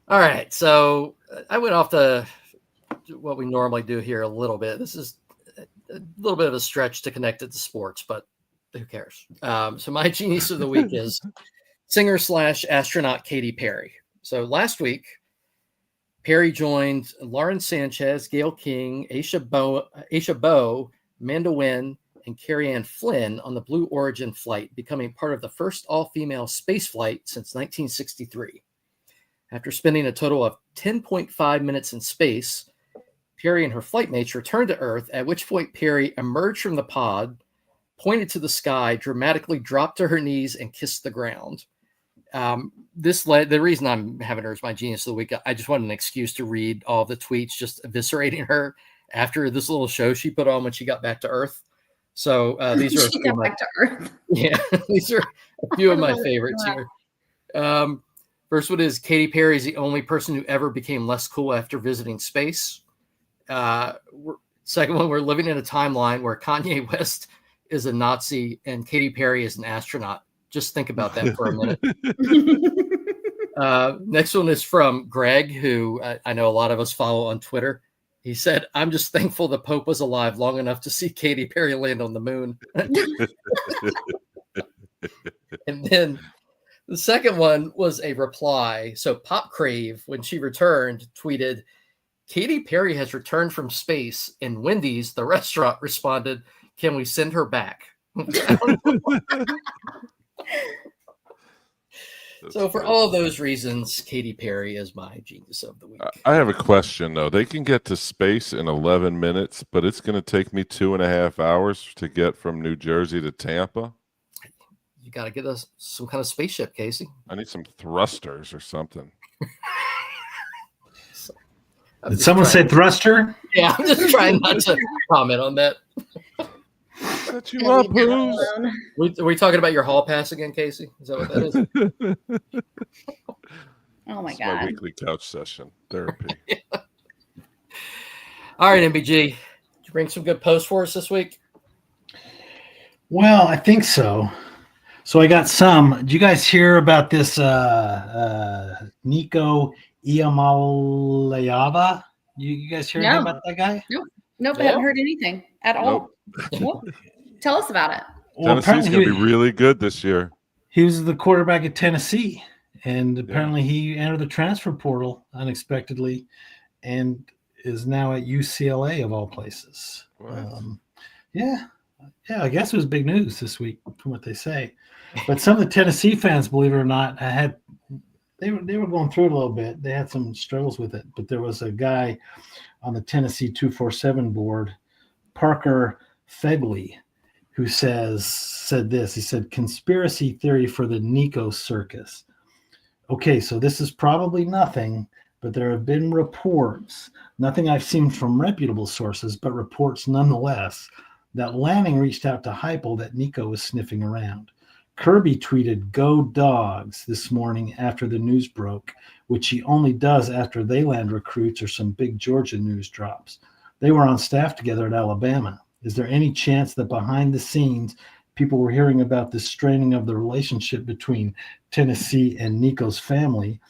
All right. So I went off to what we normally do here a little bit. This is a little bit of a stretch to connect it to sports, but who cares? So my genius of the week is singer/astronaut Katy Perry. So last week, Perry joined Lauren Sanchez, Gayle King, Aisha Bowe, Amanda Wynn, and Carrie Ann Flynn on the Blue Origin flight, becoming part of the first all-female space flight since 1963. After spending a total of 10.5 minutes in space, Perry and her flight mates returned to Earth, at which point Perry emerged from the pod, pointed to the sky, dramatically dropped to her knees, and kissed the ground. The reason I'm having her as my genius of the week, I just wanted an excuse to read all the tweets just eviscerating her after this little show she put on when she got back to Earth. So these are
back to Earth.
Yeah, these are a few of my favorites here. First one is Katy Perry is the only person who ever became less cool after visiting space. Second one, we're living in a timeline where Kanye West is a Nazi and Katy Perry is an astronaut. Just think about that for a minute. Next one is from Greg, who I know a lot of us follow on Twitter. He said, "I'm just thankful the Pope was alive long enough to see Katy Perry land on the moon." And then the second one was a reply. So Pop Crave, when she returned, tweeted, "Katy Perry has returned from space," and Wendy's, the restaurant, responded, "Can we send her back?" So for all of those reasons, Katy Perry is my genius of the week.
I have a question, though. They can get to space in 11 minutes, but it's going to take me 2.5 hours to get from New Jersey to Tampa.
You got to get us some kind of spaceship, Casey.
I need some thrusters or something.
Did someone say thruster?
Yeah, I'm just trying not to comment on that.
Set you up, Bruce.
Are we talking about your hall pass again, Casey? Is that what that is?
Oh my
It's
God.
my weekly couch session therapy.
All right, MBG. Did you bring some good posts for us this week?
Well, I think so. So I got some. Did you guys hear about this Nico Iamaleava? You guys hear
No.
about that guy?
Nope, I haven't heard anything at all. Nope. Tell us about it.
Well,
Tennessee's going to
apparently
be really good this year.
he was the quarterback at Tennessee, and apparently he entered the transfer portal unexpectedly and is now at UCLA of all places.
What?
Yeah, I guess it was big news this week from what they say. But some of the Tennessee fans, believe it or not, they were going through it a little bit. They had some struggles with it, but there was a guy on the Tennessee 247 board, Parker Fegley, who said this. He said, "Conspiracy theory for the Nico circus." Okay, so this is probably nothing, but there have been reports, nothing I've seen from reputable sources, but reports nonetheless, that Lanning reached out to Heupel that Nico was sniffing around. Kirby tweeted, "Go Dogs," this morning after the news broke, which he only does after they land recruits or some big Georgia news drops. They were on staff together at Alabama. Is there any chance that behind the scenes, people were hearing about the straining of the relationship between Tennessee and Nico's family,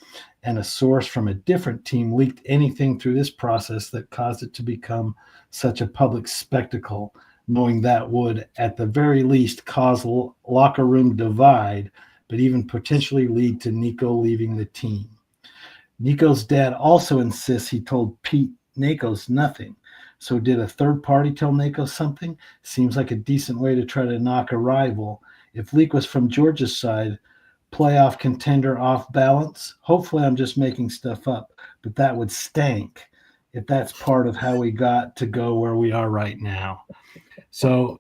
and a source from a different team leaked anything through this process that caused it to become such a public spectacle, knowing that would, at the very least, cause locker room divide, but even potentially lead to Nico leaving the team? Nico's dad also insists he told Pete Nakos nothing. So did a third party tell Nakos something? Seems like a decent way to try to knock a rival. If leak was from Georgia's side, playoff contender off balance. Hopefully I'm just making stuff up, but that would stink if that's part of how we got to go where we are right now. So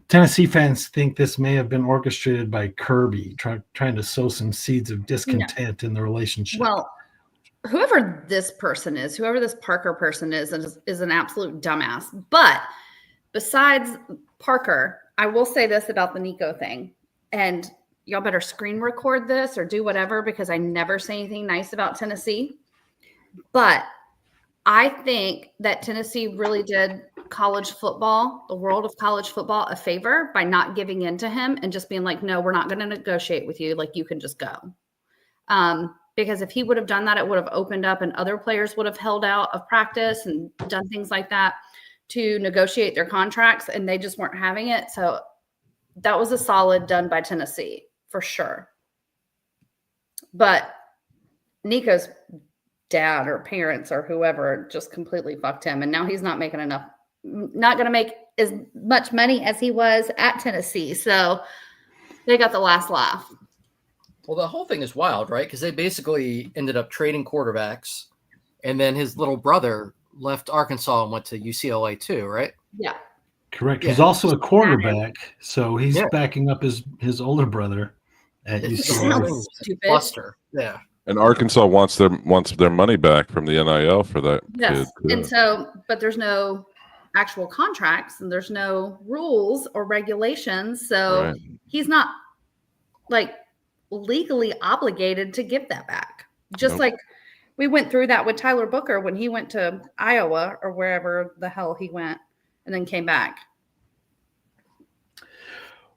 Tennessee fans think this may have been orchestrated by Kirby, trying to sow some seeds of discontent in the relationship.
Well, whoever this person is, whoever this Parker person is an absolute dumbass. But besides Parker, I will say this about the Nico thing, and y'all better screen record this or do whatever, because I never say anything nice about Tennessee. But I think that Tennessee really did college football, the world of college football, a favor by not giving in to him and just being like, no, we're not going to negotiate with you. Like, you can just go. Because if he would have done that, it would have opened up and other players would have held out of practice and done things like that to negotiate their contracts, and they just weren't having it. So that was a solid done by Tennessee for sure. But Nico's dad or parents or whoever just completely fucked him. And now he's not making enough, not going to make as much money as he was at Tennessee. So they got the last laugh.
Well, the whole thing is wild, right? Because they basically ended up trading quarterbacks, and then his little brother left Arkansas and went to UCLA too, right?
Yeah.
Correct.
Yeah.
He's also a quarterback, so he's backing up his older brother at UCLA.
Stupid.
Cluster. Yeah.
And Arkansas wants their money back from the NIL for that
Yes.
kid.
And so, but there's no actual contracts and there's no rules or regulations. So
Right.
he's not like legally obligated to give that back. Just
Nope.
like we went through that with Tyler Booker when he went to Iowa or wherever the hell he went and then came back.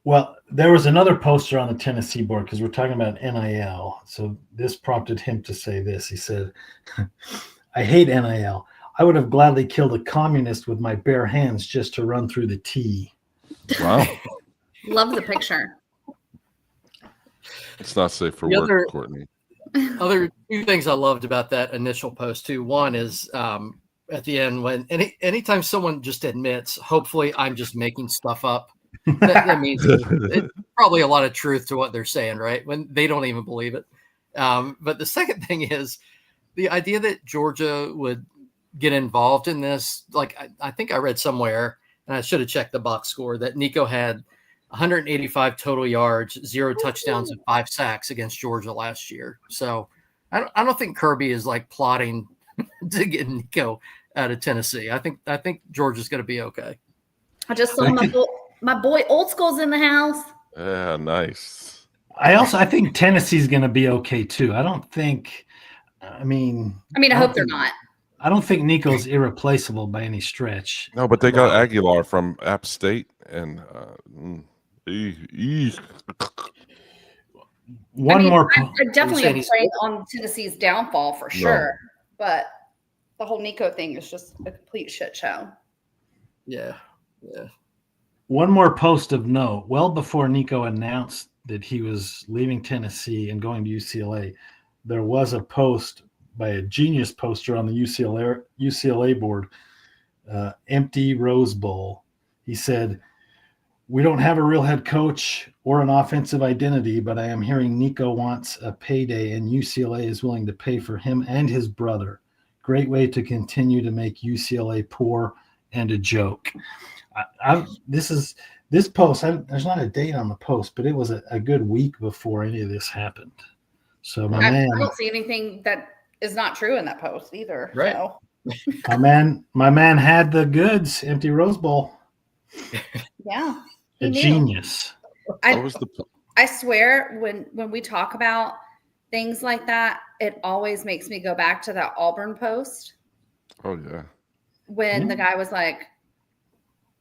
Well, there was another poster on the Tennessee board because we're talking about NIL. So this prompted him to say this. He said, "I hate NIL. I would have gladly killed a communist with my bare hands just to run through the T."
Wow.
Love the picture.
It's not safe for
The
work, Courtney.
Other two things I loved about that initial post too. One is at the end when anytime someone just admits, hopefully I'm just making stuff up. That means it's probably a lot of truth to what they're saying, right? When they don't even believe it. But the second thing is the idea that Georgia would get involved in this. Like I think I read somewhere, and I should have checked the box score, that Nico had 185 total yards, 0 touchdowns, and 5 sacks against Georgia last year. So I don't think Kirby is like plotting to get Nico out of Tennessee. I think Georgia's going to be okay.
I just saw my boy Old School's in the house.
Yeah, nice.
I think Tennessee's going to be okay too. I
hope they're not.
I don't think Nico's irreplaceable by any stretch.
No, but they got Aguilar from App State, and
More.
I definitely
saying
am
he's
playing on Tennessee's downfall for sure. But the whole Nico thing is just a complete shit show.
Yeah.
One more post of note. Well before Nico announced that he was leaving Tennessee and going to UCLA, there was a post by a genius poster on the UCLA board, empty Rose Bowl. He said, "We don't have a real head coach or an offensive identity, but I am hearing Nico wants a payday and UCLA is willing to pay for him and his brother. Great way to continue to make UCLA poor and a joke." This post, there's not a date on the post, but it was a good week before any of this happened. So
I don't see anything that is not true in that post either.
Right.
So.
My man had the goods. Empty Rose Bowl.
Yeah.
A
He knew.
genius.
What was the
I swear when we talk about things like that, it always makes me go back to that Auburn post
Oh yeah.
when the guy was like,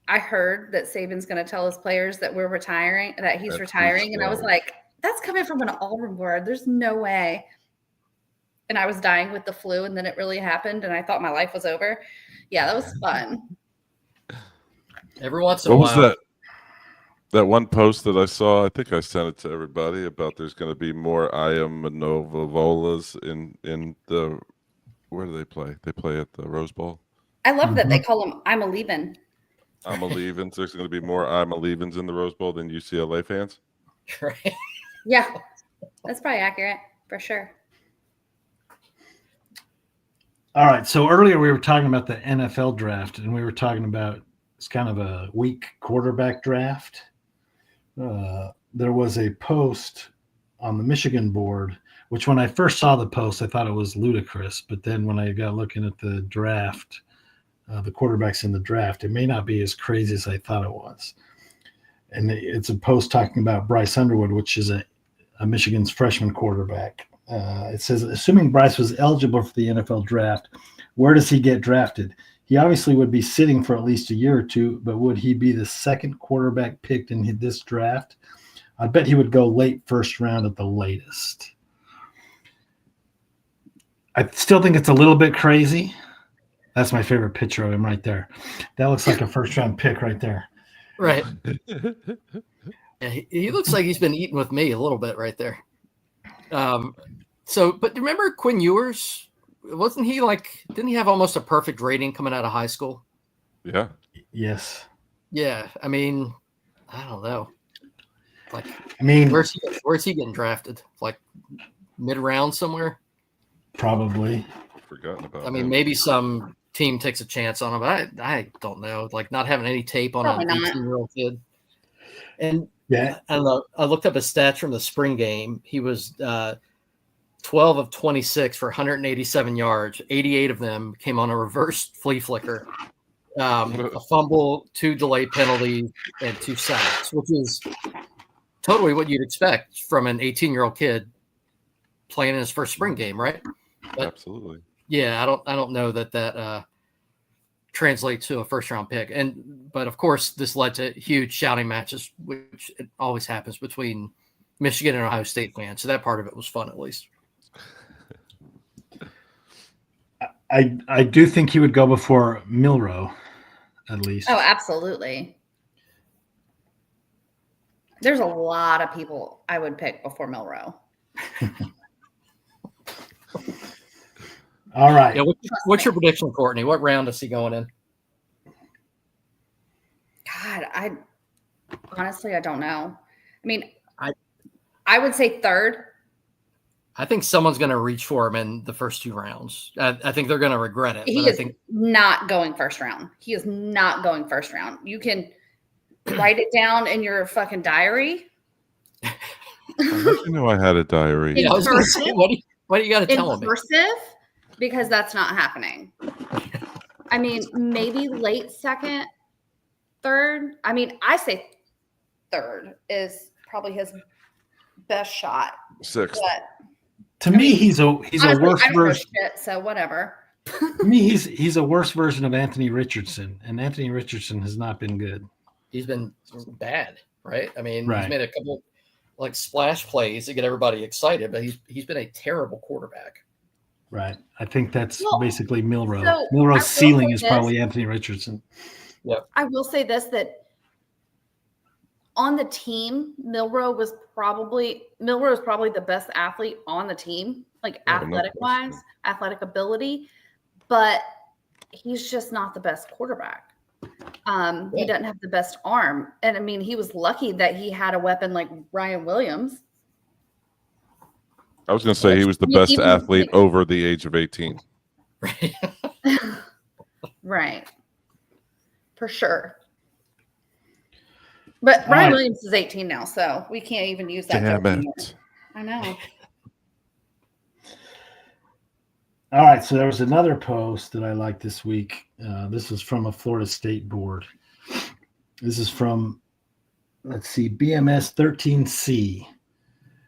I heard that Saban's going to tell his players that we're retiring, that he's
That's
retiring. And I was
slow.
like, that's coming from an Auburn word. There's no way. And I was dying with the flu, and then it really happened, and I thought my life was over. Yeah, that was fun.
Every once in a
What was
while.
that? That one post that I saw, I think I sent it to everybody about there's going to be more Iamanovolas in the, where do they play? They play at the Rose Bowl.
I love that they call him I'm a leaving.
I'm a leavins. There's going to be more I'm a leavins in the Rose Bowl than UCLA fans.
Right.
Yeah, that's probably accurate for sure.
All right. So earlier we were talking about the NFL draft, and we were talking about it's kind of a weak quarterback draft. There was a post on the Michigan board, which when I first saw the post, I thought it was ludicrous. But then when I got looking at the draft, the quarterbacks in the draft, it may not be as crazy as I thought it was. And it's a post talking about Bryce Underwood, which is a Michigan's freshman quarterback. It says, assuming Bryce was eligible for the NFL draft, where does he get drafted? He obviously would be sitting for at least a year or two, but would he be the second quarterback picked in this draft? I bet he would go late first round at the latest. I still think it's a little bit crazy. That's my favorite picture of him right there. That looks like a first round pick right there.
Right. Yeah, he looks like he's been eating with me a little bit right there. But remember Quinn Ewers? Wasn't he didn't he have almost a perfect rating coming out of high school?
Yeah.
Yes.
Yeah. I mean, I don't know. Where's he getting drafted? Like mid round somewhere?
Probably.
Forgotten about
I mean,
him.
maybe some team takes a chance on him, but I don't know. Like not having any tape on
Probably
an
not.
18-year-old kid. And
Yeah.
I don't know. I looked up his stats from the spring game. He was 12 of 26 for 187 yards. 88 of them came on a reverse flea flicker, a fumble, 2 delayed penalties, and 2 sacks, which is totally what you'd expect from an 18-year-old kid playing in his first spring game, right? But,
Absolutely.
yeah, I don't know that translates to a first-round pick. But of course, this led to huge shouting matches, which it always happens between Michigan and Ohio State fans. So that part of it was fun, at least.
I do think he would go before Milroe, at least.
Oh, absolutely. There's a lot of people I would pick before Milroe.
All right.
Yeah, what's your prediction, Courtney? What round is he going in?
God, I don't know. I mean, I would say third.
I think someone's going to reach for him in the first 2 rounds. I think they're going to regret it.
He
But
is not going first round. He is not going first round. You can write it down in your fucking diary.
I let you know I had a diary.
Yeah, I was going to say, what do you got to tell
In
me?
cursive, because that's not happening. I mean, maybe late second, third. I mean, I say third is probably his best shot.
6th.
But
To me, he's a
honestly,
worse
I don't know
version.
shit, so whatever.
To me, he's a worse version of Anthony Richardson, and Anthony Richardson has not been good.
He's been bad, right? I mean,
Right.
he's made a couple splash plays to get everybody excited, but he's been a terrible quarterback.
Right. I think that's
Well,
basically Milroe.
so I will
Milroe's ceiling
say
is
this.
probably Anthony Richardson.
I will say this, that on the team, Milroe was probably the best athlete on the team, like
Oh, no
athletic wise,
question.
athletic ability, but he's just not the best quarterback. He doesn't have the best arm. And I mean, he was lucky that he had a weapon like Ryan Williams.
I was going to say he was the
Yeah,
best
even-
athlete over the age of 18.
Right.
Right. For sure. But
All
Ryan
right.
Williams is 18 now, so we can't even use that.
Damn
joke anymore.
it.
I know.
All right, so there was another post that I liked this week. This is from a Florida State board. This is from, let's see, BMS 13C. It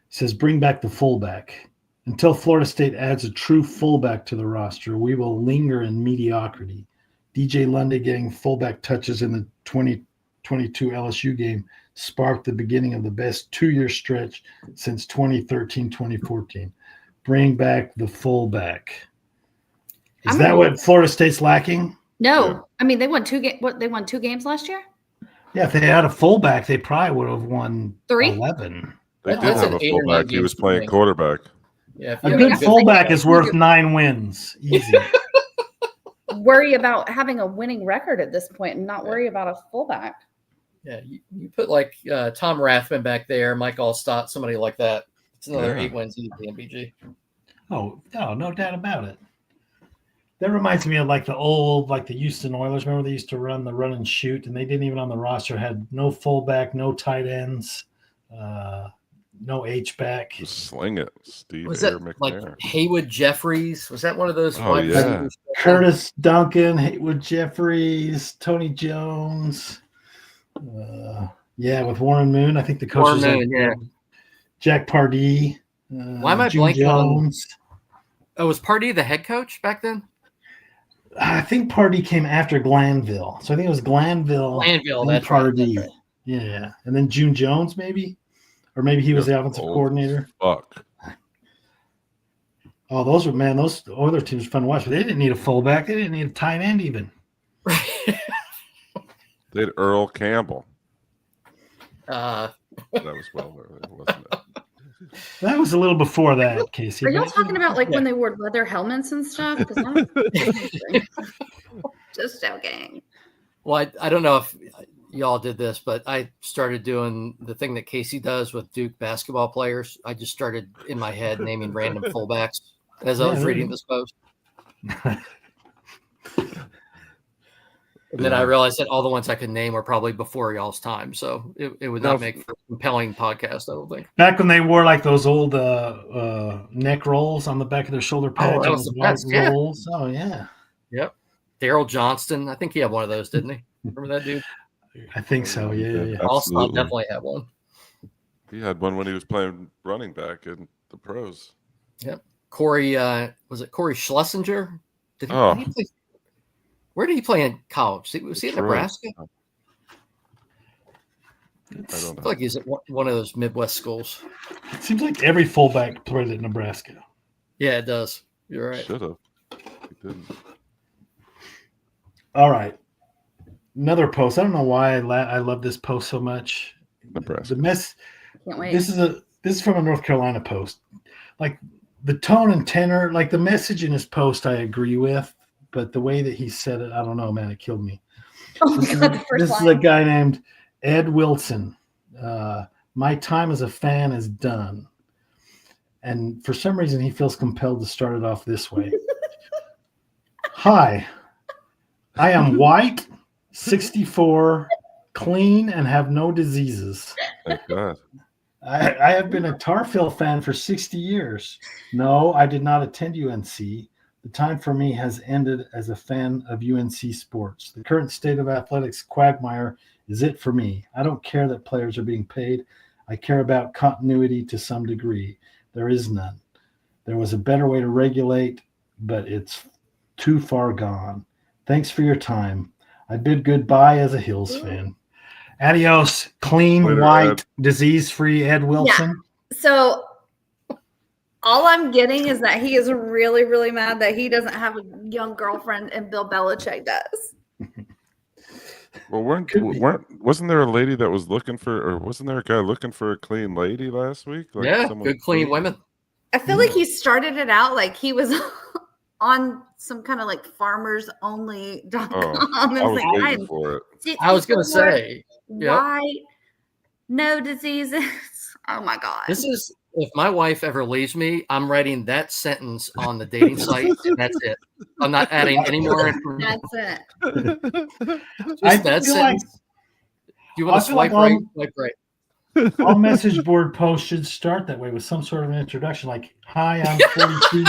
says, bring back the fullback. Until Florida State adds a true fullback to the roster, we will linger in mediocrity. DJ Lundy getting fullback touches in the 2022 LSU game sparked the beginning of the best 2-year stretch since 2013-2014. Bring back the fullback. Is that what Florida State's lacking?
No,
Yeah.
I mean they won they won 2 games last year.
Yeah, if they had a fullback, they probably would have won
3.
11.
They
That's
did have
an
a
8 or 9
fullback. He was
games
playing
winning.
quarterback.
Yeah, if
A
you
good
have
fullback is worth 9 wins. Easy.
Worry about having a winning record at this point and not worry about a fullback.
Yeah, you put like Tom Rathman back there, Mike Allstott, somebody like that. It's another
Yeah.
8 wins in the MBG.
Oh, no doubt about it. That reminds me of like the Houston Oilers. Remember they used to run the run and shoot, and they didn't even on the roster had no fullback, no tight ends, no H-back.
Just sling it, Steve
Was
Air
that like
McNair.
Haywood Jeffries? Was that one of those?
Oh,
wide
yeah.
receivers?
Curtis Duncan, Haywood Jeffries, Tony Jones. Yeah, with Warren Moon. I think the coach
Warren
is
Moon, yeah.
Jack Pardee.
Why am I
June
blanking on-
Jones.
Oh, was Pardee the head coach back then?
I think Pardee came after Glanville. So I think it was Glanville.
Glanville,
and
that's right,
Pardee.
that's right.
Yeah. And then June Jones, maybe? Or maybe he was the offensive
Old
coordinator.
Fuck.
Oh, those other teams were fun to watch, but they didn't need a fullback. They didn't need a tight end even.
They had Earl Campbell.
Uh,
That was well early, wasn't it?
That was a little before that, Casey.
Are y'all
but-
talking about like when they wore leather helmets and stuff? 'Cause I'm- Just joking.
well, I don't know if y'all did this, but I started doing the thing that Casey does with Duke basketball players. I just started in my head naming random fullbacks as I was
Yeah,
reading this post. And then I realized that all the ones I could name were probably before y'all's time. So it would not
No.
make for a compelling podcast, I don't think.
Back when they wore like those old neck rolls on the back of their shoulder pads.
that was
those
the
white
best, yeah.
rolls. Oh, yeah.
Daryl Johnston. I think he had one of those, didn't he? Remember that dude?
I think so. Yeah.
Also
Absolutely.
definitely had one.
He had one when he was playing running back in the pros.
Corey, was it Corey Schlesinger? Did he,
Oh.
did he play? Where did he play in college? Was he in
Detroit.
Nebraska?
I
I
don't
feel
know.
like he's at one of those Midwest schools.
It seems like every fullback played at Nebraska.
Yeah, it does. You're right.
Should have. He didn't.
All right. Another post. I don't know why I love this post so much.
Nebraska.
Can't wait.
This is from a North Carolina post. Like the tone and tenor, like the message in his post, I agree with, but the way that he said it, I don't know, man, it killed me.
Oh my God, the first
This is a
line.
guy named Ed Wilson. My time as a fan is done. And for some reason, he feels compelled to start it off this way. Hi, I am white, 64, clean, and have no diseases.
Thank God.
I have been a Tarfield fan for 60 years. No, I did not attend UNC. The time for me has ended as a fan of UNC sports. The current state of athletics quagmire is it for me. I don't care that players are being paid. I care about continuity to some degree. There is none. There was a better way to regulate, but it's too far gone. Thanks for your time. I bid goodbye as a Hills fan. Adios, clean,
Later,
white,
Ed.
disease-free Ed Wilson.
So all I'm getting is that he is really, really mad that he doesn't have a young girlfriend and Bill Belichick does.
Well,
Could be.
wasn't there a lady that was looking for, or wasn't there a guy looking for a clean lady last week? Like
Yeah,
someone
good clean women.
I feel like he started it out like he was on some kind of like farmersonly.com.
Oh,
and
I was
like,
waiting for it.
I was going to
64,
say, yep.
white, no diseases. Oh my God.
This is if my wife ever leaves me, I'm writing that sentence on the dating site. That's it. I'm not adding any more information.
That's it.
I
Just that
feel like
sentence. You want
I
to
feel like
swipe right? Swipe right.
all message board posts should start that way with some sort of an introduction, like, "Hi, I'm 42.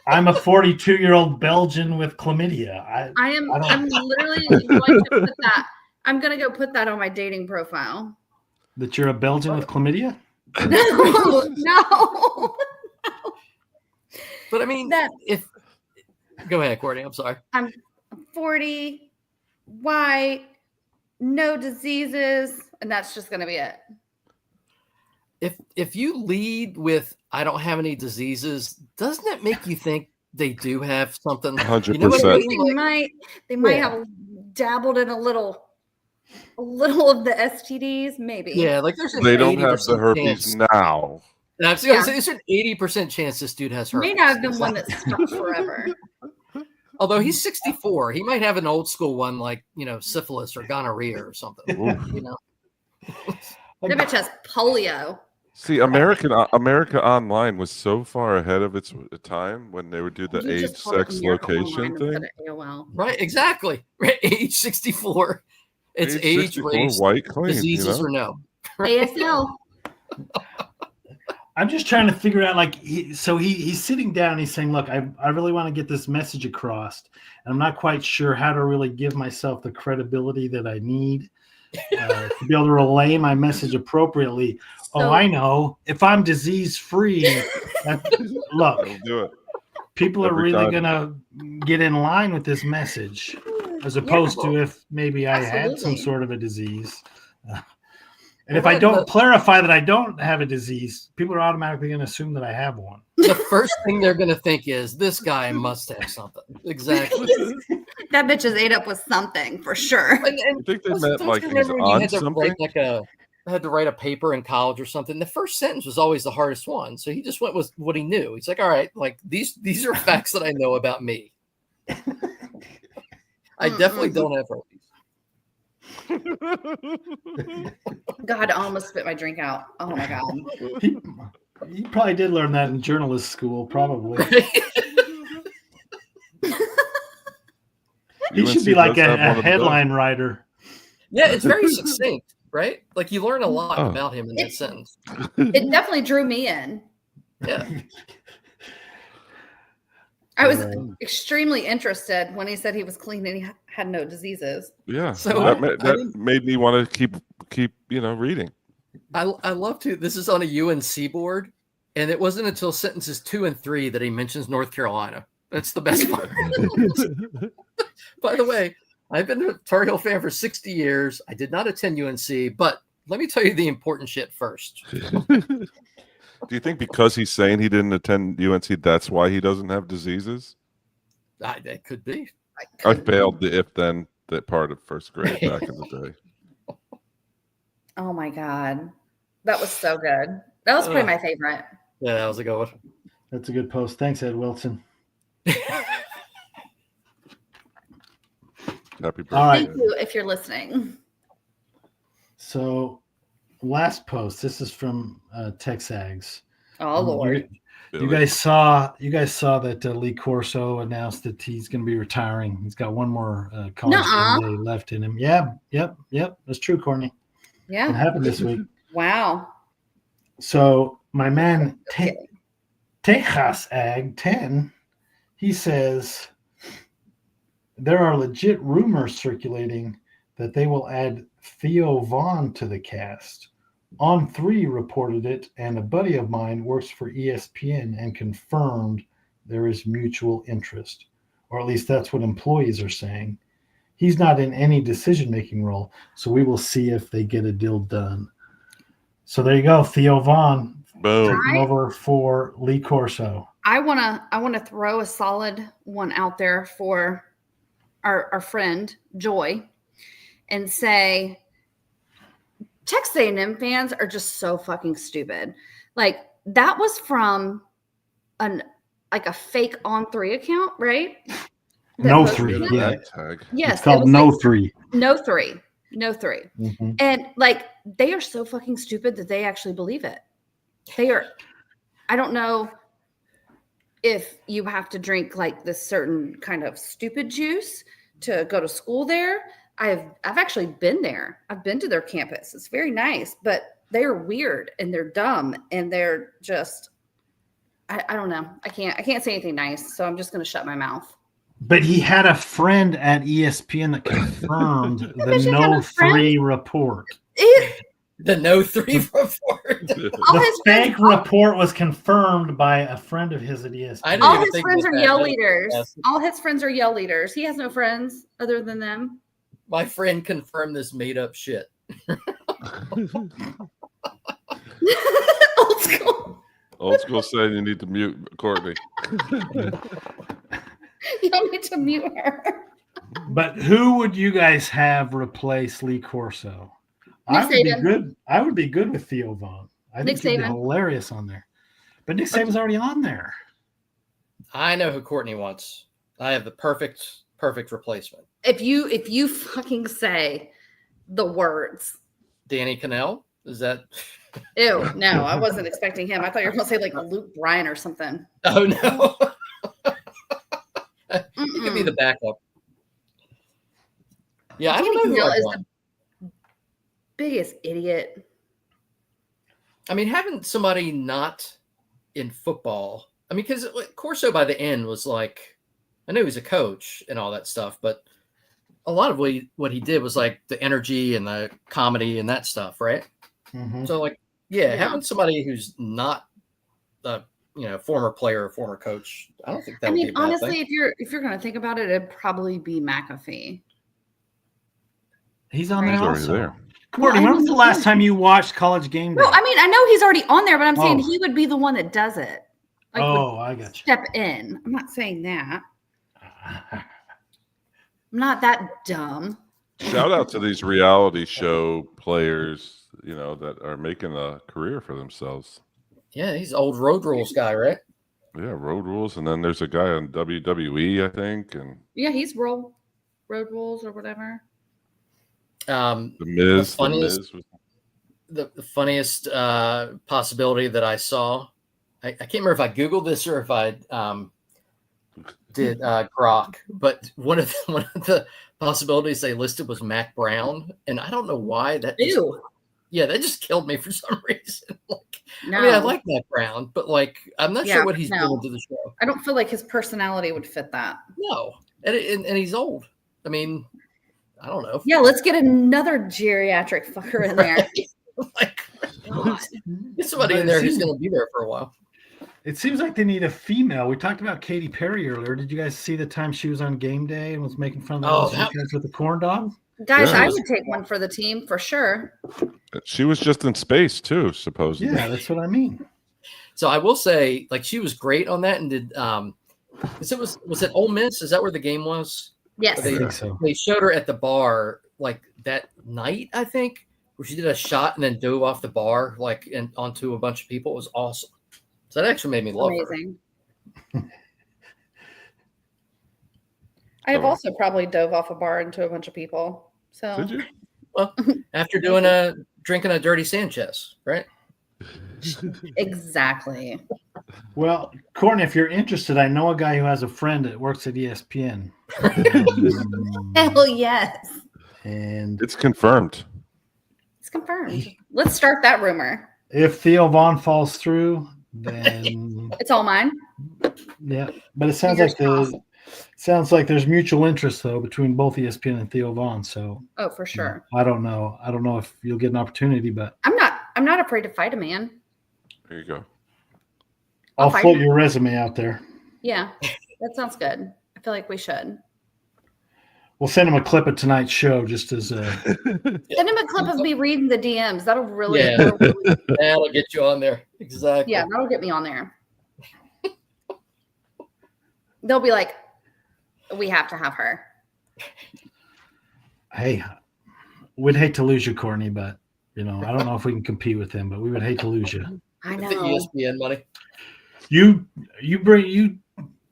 I'm a 42-year-old Belgian with chlamydia.
I'm literally going to put that. I'm gonna go put that on my dating profile.
That you're a Belgian with chlamydia?
No.
But I mean,
That-
go ahead, Courtney. I'm sorry.
I'm 40, white, no diseases, and that's just gonna be it.
If you lead with "I don't have any diseases," doesn't that make you think they do have something?
100%.
You know what I mean?
They might
Yeah.
have dabbled in a little of the STDs, maybe.
Yeah, like there's an
They don't have the
80%
herpes
chance.
now.
And I was gonna say there's an 80% chance this dude has herpes.
May not have been one that stuck forever.
Although he's 64, he might have an old school one like syphilis or gonorrhea or something.
Oof.
You know,
That bitch has polio.
See, America Online was so far ahead of its time when they would do the
You
age,
just called it
sex,
America
location
Online
thing.
instead of AOL.
right? Exactly. Right. Age 64. It's age,
64,
race,
white, clean.
diseases or no.
ASL.
I'm just trying to figure out, like, he's sitting down. He's saying, look, I really want to get this message across. And I'm not quite sure how to really give myself the credibility that I need to be able to relay my message appropriately.
So-
I know. If I'm disease-free, look,
Don't do it.
people are
Every
really
time.
going to get in line with this message, as opposed to if maybe I had some
Absolutely.
sort of a disease. And
Well,
if I
right,
don't
but-
clarify that I don't have a disease, people are automatically going to assume that I have one.
The first thing they're going to think is this guy must have something. Exactly.
That bitch is ate up with something for sure.
And
You think they
don't
meant
you
like he's
remember when you
on
had to
something?
write a paper in college or something? The first sentence was always the hardest one. So he just went with what he knew. He's like, all right, like these are facts that I know about me. I definitely don't have herpes.
God, I almost spit my drink out. Oh my God.
He probably did learn that in journalist school, probably. He should be like a headline writer.
Yeah, it's very succinct, right? Like you learn a lot
Oh.
about him in that sentence.
It definitely drew me in.
Yeah.
I was extremely interested when he said he was clean and he had no diseases.
Yeah,
So
that made me want to keep reading.
I love to. This is on a UNC board, and it wasn't until sentences 2 and 3 that he mentions North Carolina. That's the best part. By the way, I've been a Tar Heel fan for 60 years. I did not attend UNC, but let me tell you the important shit first.
Do you think because he's saying he didn't attend UNC, that's why he doesn't have diseases?
That could be.
I failed the if-then that part of first grade back in the day.
Oh my God. That was so good. That was probably my favorite.
Yeah, that was a good one.
That's a good post. Thanks, Ed Wilson.
Happy birthday.
All right.
Thank you if you're listening.
So, last post. This is from Texags.
Oh Lord.
You guys saw that Lee Corso announced that he's going to be retiring. He's got one more college
Nuh-uh.
game day left in him. Yeah, yep. That's true, Courtney. It
Yeah.
happened this week.
Wow.
So my man Texas Ag 10, he says there are legit rumors circulating that they will add Theo Vaughn to the cast. On3 reported it, and a buddy of mine works for ESPN and confirmed there is mutual interest, or at least that's what employees are saying. He's not in any decision-making role, so we will see if they get a deal done. So there you go, Theo Vaughn
Boom.
taking over for Lee Corso.
I wanna throw a solid one out there for our friend Joy and say Texas A&M fans are just so fucking stupid. Like that was from a fake On3 account, right? That
No
posted
3,
it?
yeah.
That tag.
Yes,
It's called
it was
No
like
3.
No 3. No 3.
Mhm.
And like they are so fucking stupid that they actually believe it. They are. I don't know if you have to drink like this certain kind of stupid juice to go to school there. I've actually been there. I've been to their campus. It's very nice, but they're weird and they're dumb and they're just I don't know. I can't say anything nice, so I'm just gonna shut my mouth.
But he had a friend at ESPN that confirmed the
but you have
No
a friend?
3 report.
The No 3 report.
All
The
his
fake
friends-
report was confirmed by a friend of his at ESPN.
I didn't
All
even
his
think
friends
about
are
that.
yell
That's
leaders.
fantastic.
All his friends are yell leaders. He has no friends other than them.
My friend confirmed this made up shit.
Old school.
Old school saying you need to mute Courtney.
You don't need to mute her.
But who would you guys have replace Lee Corso? I would be
Saban.
good. I would be good with Theo Vaughn. I
Nick
think he'd be
Saban.
hilarious on there. But Nick Saban's already on there.
I know who Courtney wants. I have the perfect replacement.
If you fucking say the words,
Danny Cannell? Is that?
ew, no, I wasn't expecting him. I thought you were gonna say like Luke Bryan or something.
Oh no. He could be
Mm-mm.
the backup. Yeah, I don't
Danny
know who
Cannell
I'd
is
want.
the biggest idiot.
I mean, having somebody not in football. I mean, because Corso by the end was like, I know he's a coach and all that stuff, but a lot of what he did was like the energy and the comedy and that stuff, right?
Mhm.
So, like, yeah,
Yeah.
having somebody who's not a former player or former coach, I don't think that
I
would be
mean,
a bad
honestly,
thing.
if you're gonna think about it, it'd probably be McAfee.
He's on
Right.
there
He's already
also.
there.
Courtney,
Well, I
when was the
know
last
he-
time you watched College Game Day?
No, I mean I know he's already on there, but I'm saying
Oh.
he would be the one that does it. Like would
oh, I got you.
step in. I'm not saying that. I'm not that dumb.
Shout out to these reality show players, that are making a career for themselves.
Yeah, he's old Road Rules guy, right?
Yeah, Road Rules, and then there's a guy on WWE, I think, and
Yeah, he's road rules or whatever.
The Miz. The
funniest-
Miz was
The funniest possibility that I saw, I can't remember if I Googled this or if I did Grok, but one of the possibilities they listed was Mac Brown, and I don't know why that.
Ew.
Yeah, that just killed me for some reason. Like,
No,
I mean, I like Mac Brown, but like, I'm not
Yeah,
sure what he's
no.
doing to the show.
I don't feel like his personality would fit that.
No, and he's old. I mean, I don't know.
Yeah, let's get another geriatric fucker in there.
Like,
God.
get somebody
But
in
it
there who's
seems-
going to be there for a while.
It seems like they need a female. We talked about Katy Perry earlier. Did you guys see the time she was on Game Day and was making fun of
Oh,
the
that-
guys with the corn dog?
Guys,
Yeah.
I would take one for the team for sure.
She was just in space too, supposedly.
Yeah, that's what I mean.
So I will say, like, she was great on that, and did was it Ole Miss? Is that where the game was?
Yes.
I think so.
They showed her at the bar like that night, I think, where she did a shot and then dove off the bar like and onto a bunch of people. It was awesome. So that actually made me love her.
Amazing. I have also probably dove off a bar into a bunch of people. So
Did you?
Well, after drinking a dirty Sanchez, right?
exactly.
Well, Courtney, if you're interested, I know a guy who has a friend that works at ESPN.
Hell yes.
And
It's confirmed.
It's confirmed. Let's start that rumor.
if Theo Vaughn falls through, then
It's all mine.
yeah. But it sounds
Fingers
like
crossed.
sounds like there's mutual interest though between both ESPN and Theo Vaughn. So
Oh, for sure.
I don't know. I don't know if you'll get an opportunity, but
I'm not afraid to fight a man.
There you go.
I'll
fight
float
him.
your resume out there.
Yeah. That sounds good. I feel like we should.
We'll send him a clip of tonight's show just as a
Send him a clip of me reading the DMs. That'll really,
Yeah. That'll get you on there. Exactly.
yeah, that'll get me on there. They'll be like, we have to have her.
hey, we'd hate to lose you, Courtney, but I don't know if we can compete with him, but we would hate to lose you.
I
With
know.
the ESPN money.
You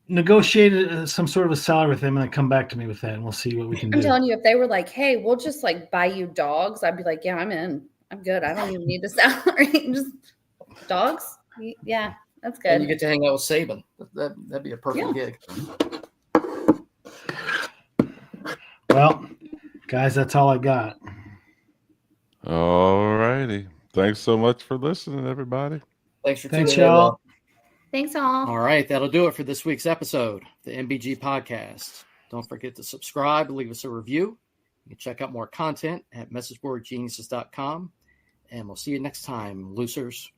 negotiated some sort of a salary with him and then come back to me with that and we'll see what we can
I'm
do.
telling you, if they were like, hey, we'll just like buy you dogs, I'd be like, yeah, I'm in. I'm good. I don't even need a salary. Just dogs? Yeah, that's
And you
good.
get to hang out with Saban. That'd be a perfect gig.
Well, guys, that's all I got.
All righty. Thanks so much for listening, everybody.
Thanks for
Thanks,
tuning in.
y'all.
Thanks all.
All right, that'll do it for this week's episode of the MBG podcast. Don't forget to subscribe, leave us a review. You can check out more content at messageboardgeniuses.com. And we'll see you next time, losers.